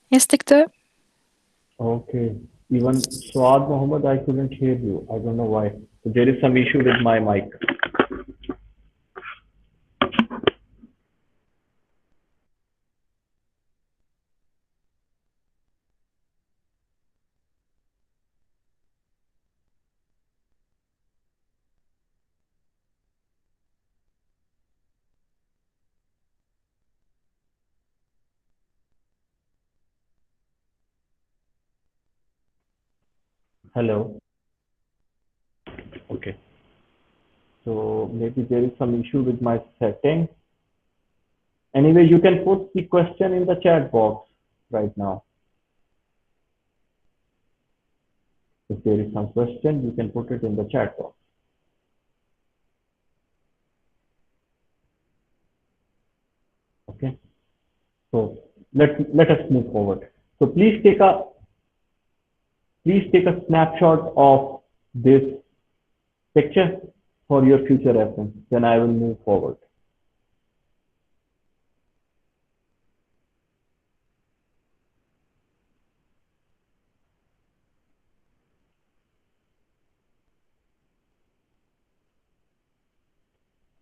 [SPEAKER 3] Yes, doctor.
[SPEAKER 1] Okay. Even Swad Mohammed, I couldn't hear you. I don't know why. So there is some issue with my mic. Hello. Okay. So maybe there is some issue with my setting. Anyway, you can put the question in the chat box right now. If there is some question, you can put it in the chat box. Okay. So let us move forward. So please take a snapshot of this picture for your future reference. Then I will move forward.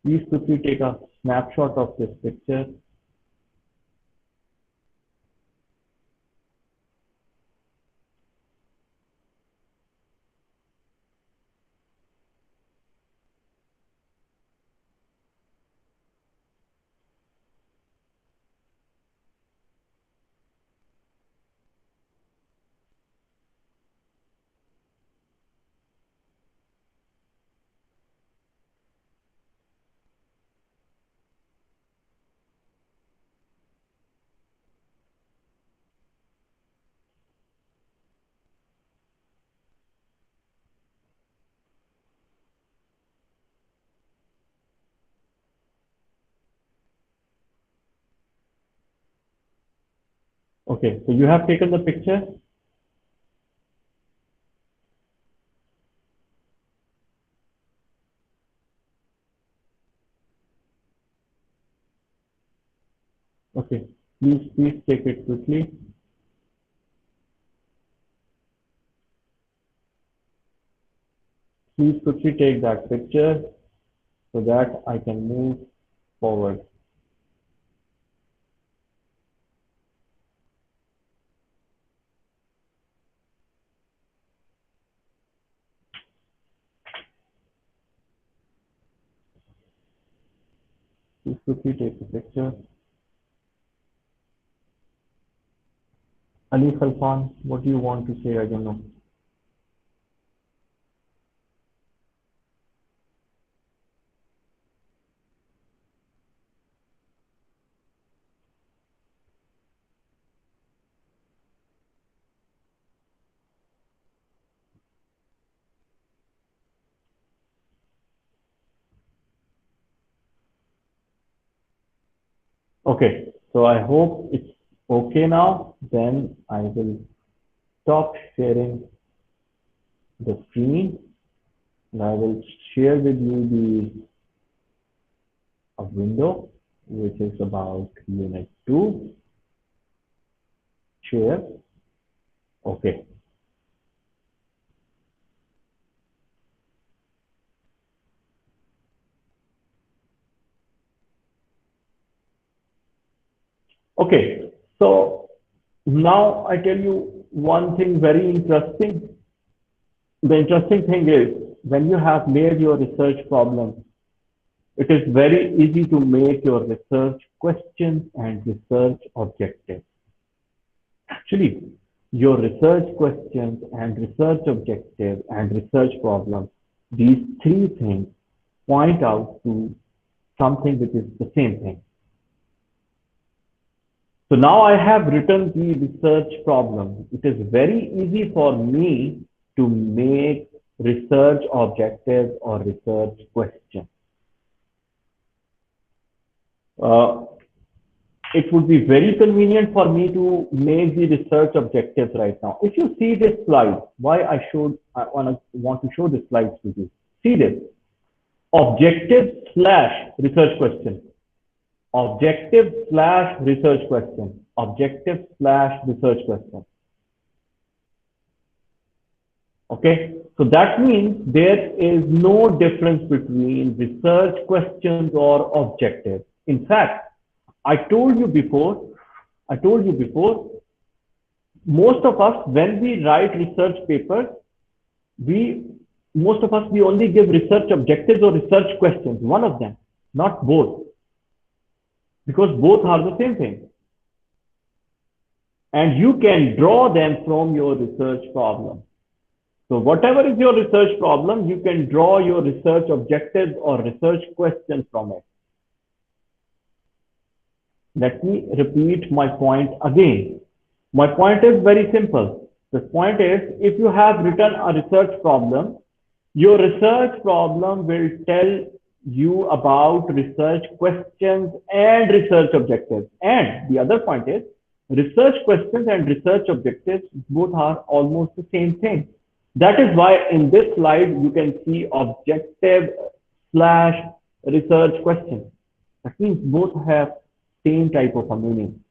[SPEAKER 1] Please quickly take a snapshot of this picture. Okay, so you have taken the picture. Okay, please take it quickly. Please quickly take that picture so that I can move forward. Please quickly take the picture. Ali Khalfan, what do you want to say? I don't know. Okay, so I hope it's okay now. Then I will stop sharing the screen and I will share with you a window which is about Unit 2. Share. Okay. Okay, so now I tell you one thing very interesting. The interesting thing is when you have made your research problem, it is very easy to make your research questions and research objectives. Actually, your research questions and research objectives and research problems, these three things point out to something which is the same thing. So now I have written the research problem. It is very easy for me to make research objectives or research questions. It would be very convenient for me to make the research objectives right now. If you see this slide, why I want to show this slide to you. See this, objective / research question, objective / research question, objective / research question. Okay, so that means there is no difference between research questions or objectives. In fact, I told you before, most of us, when we write research papers, most of us only give research objectives or research questions, one of them, not both, because both are the same thing. And you can draw them from your research problem. So whatever is your research problem, you can draw your research objectives or research questions from it. Let me repeat my point again. My point is very simple. The point is, if you have written a research problem, your research problem will tell you about research questions and research objectives. And the other point is, research questions and research objectives both are almost the same thing. That is why in this slide, you can see objective / research question. That means both have same type of a meaning.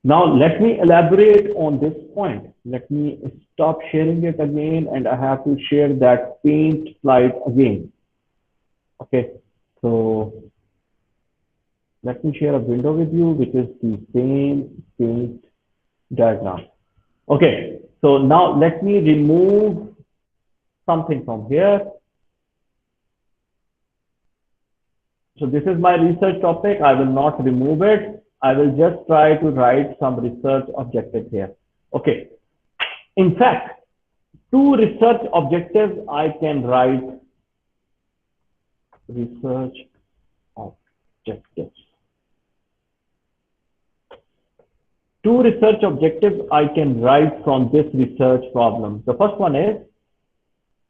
[SPEAKER 1] Now, let me elaborate on this point. Let me stop sharing it again, and I have to share that paint slide again. Okay, so let me share a window with you, which is the same paint diagram. Okay, so now let me remove something from here. So this is my research topic. I will not remove it. I will just try to write some research objectives here. Okay. In fact, 2 research objectives I can write. Research objectives. 2 research objectives I can write from this research problem. The first one is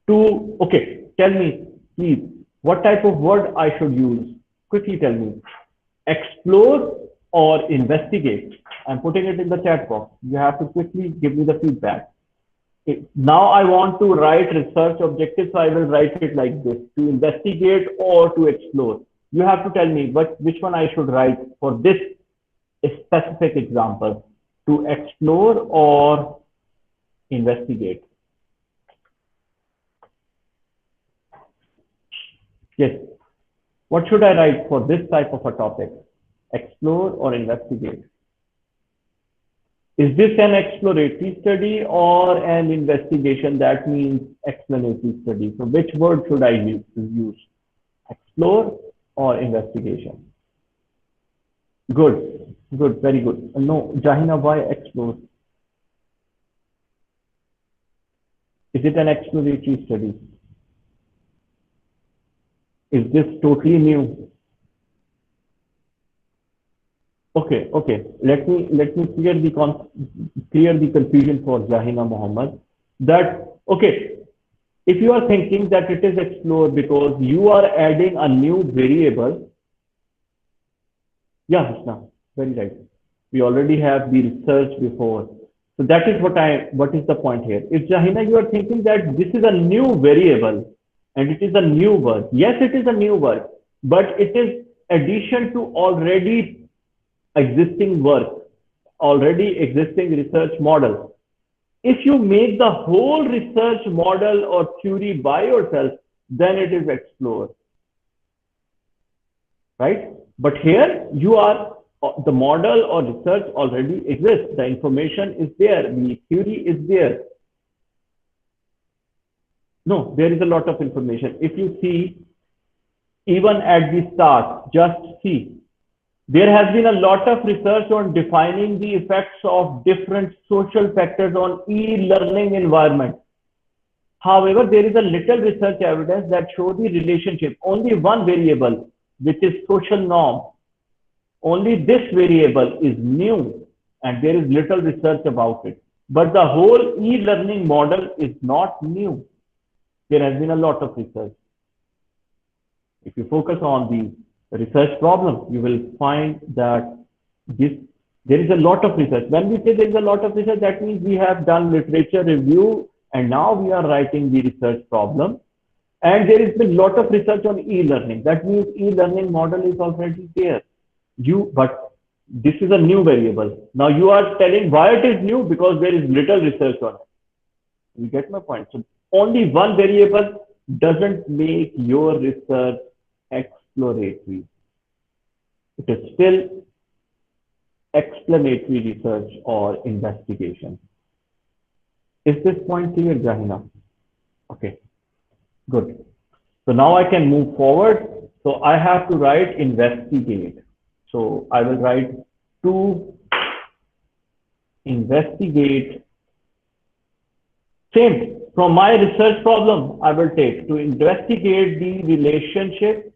[SPEAKER 1] to, okay, tell me, please, what type of word I should use? Quickly tell me. Explore or investigate. I'm putting it in the chat box. You have to quickly give me the feedback. Now I want to write research objectives, so I will write it like this: to investigate or to explore. You have to tell me which one I should write for this specific example: to explore or investigate. Yes. What should I write for this type of a topic? Explore or investigate? Is this an exploratory study or an investigation? That means explanatory study. So which word should I use? Explore or investigation? Good, good, very good. No, Jahina, why explore? Is it an exploratory study? Is this totally new? Okay, okay. Let me clear the confusion for Jahina Muhammad. That okay, if you are thinking that it is explore because you are adding a new variable. Yeah, Husna, very right. We already have the research before. So that is what is the point here. If Jahina, you are thinking that this is a new variable and it is a new word. Yes, it is a new word, but it is addition to already existing work, already existing research model. If you make the whole research model or theory by yourself, then it is explore, right? But here you are, the model or research already exists. The information is there. The theory is there. No, there is a lot of information. If you see, even at the start, just see, there has been a lot of research on defining the effects of different social factors on e-learning environment. However, there is a little research evidence that shows the relationship, only one variable, which is social norm. Only this variable is new and there is little research about it. But the whole e-learning model is not new. There has been a lot of research. If you focus on the research problem, you will find that there is a lot of research. When we say there is a lot of research, that means we have done literature review and now we are writing the research problem. And there is a lot of research on e-learning. That means e-learning model is already there. But this is a new variable. Now you are telling why it is new, because there is little research on it. You get my point? So only one variable doesn't make your research exploratory. It is still explanatory research or investigation. Is this point clear, Jahina? Okay, good. So now I can move forward. So I have to write investigate. So I will write to investigate. Same, from my research problem, I will take to investigate the relationship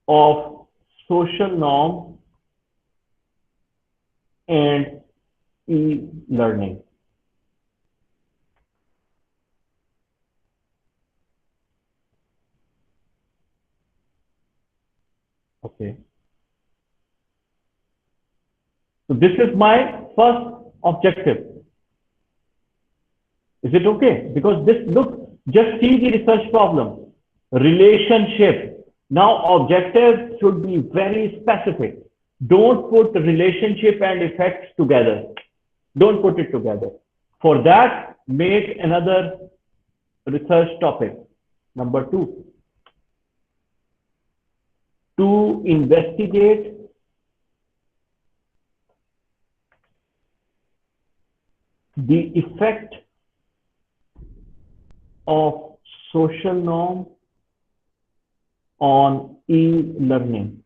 [SPEAKER 1] of social norm and e-learning. Okay. So this is my first objective. Is it okay? Because this, look, just see the research problem. Relationship. Now objective should be very specific. Don't put relationship and effects together. Don't put it together. For that, make another research topic. Number 2. To investigate the effect of social norm on e-learning.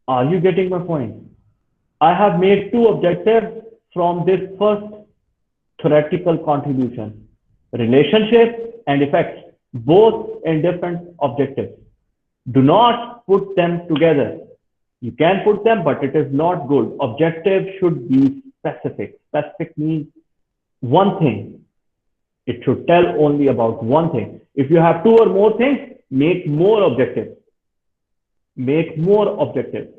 [SPEAKER 1] Are you getting my point? I have made 2 objectives from this first theoretical contribution. Relationship and effects, both in different objectives. Do not put them together. You can put them, but it is not good. Objective should be specific. Specific means one thing. It should tell only about one thing. If you have 2 or more things, make more objectives. Make more objectives.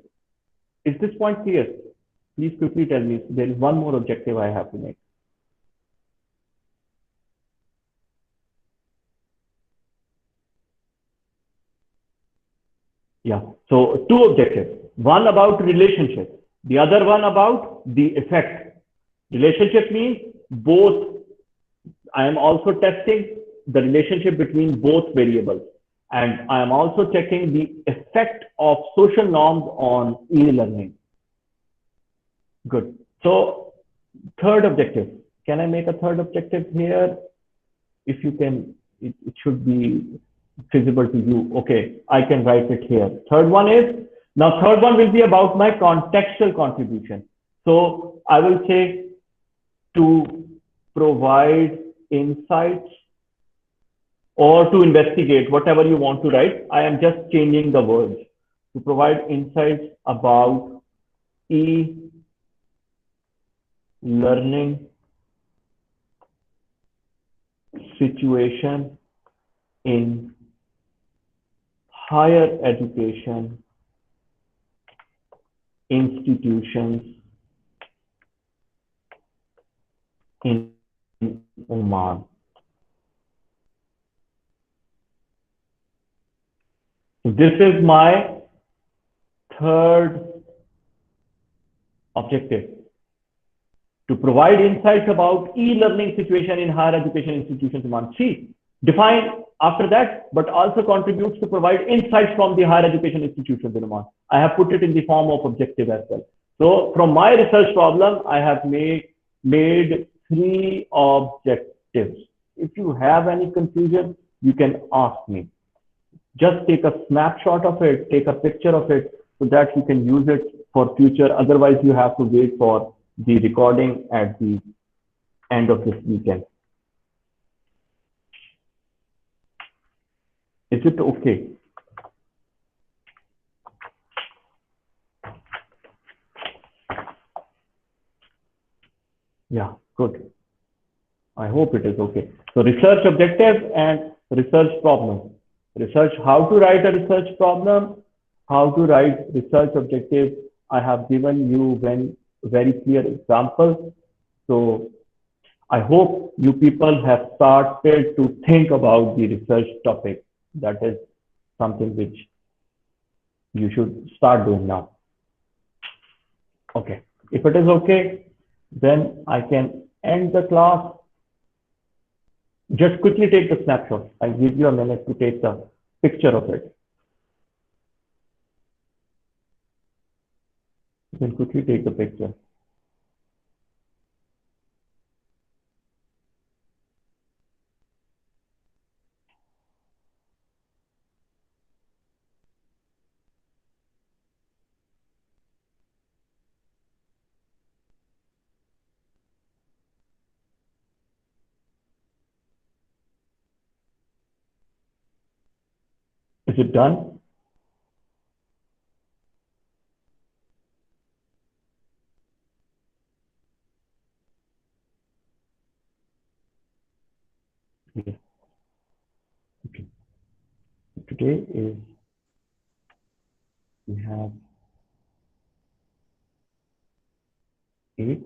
[SPEAKER 1] Is this point clear? Please quickly tell me. There is one more objective I have to make. Yeah. So 2 objectives. One about relationship. The other one about the effect. Relationship means both. I am also testing the relationship between both variables. And I am also checking the effect of social norms on e-learning. Good. So third objective. Can I make a third objective here? If you can, it should be feasible to you. Okay, I can write it here. Third one will be about my contextual contribution. So I will say to provide insights or to investigate, whatever you want to write. I am just changing the words. To provide insights about e-learning situation in higher education institutions in Oman. This is my third objective. To provide insights about e-learning situation in higher education institutions in Oman. See, define after that, but also contributes to provide insights from the higher education institutions in Oman. I have put it in the form of objective as well. So from my research problem, I have made 3 objectives. If you have any confusion, you can ask me. just take a snapshot of it, take a picture of it so that you can use it for future. Otherwise, you have to wait for the recording at the end of this weekend. Is it okay? Yeah, good. I hope it is okay. So research objective and research problem. Research, how to write a research problem, how to write research objective. I have given you one very clear example. So I hope you people have started to think about the research topic. That is something which you should start doing now. Okay. If it is okay, then I can end the class. Just quickly take the snapshot. I'll give you a minute to take the picture of it. You can quickly take the picture. Is it done? Yes. Okay. Today is, we have 8th.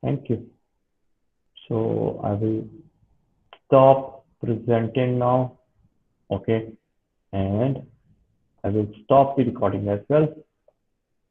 [SPEAKER 1] Thank you. So I will stop presenting now. Okay. And I will stop the recording as well.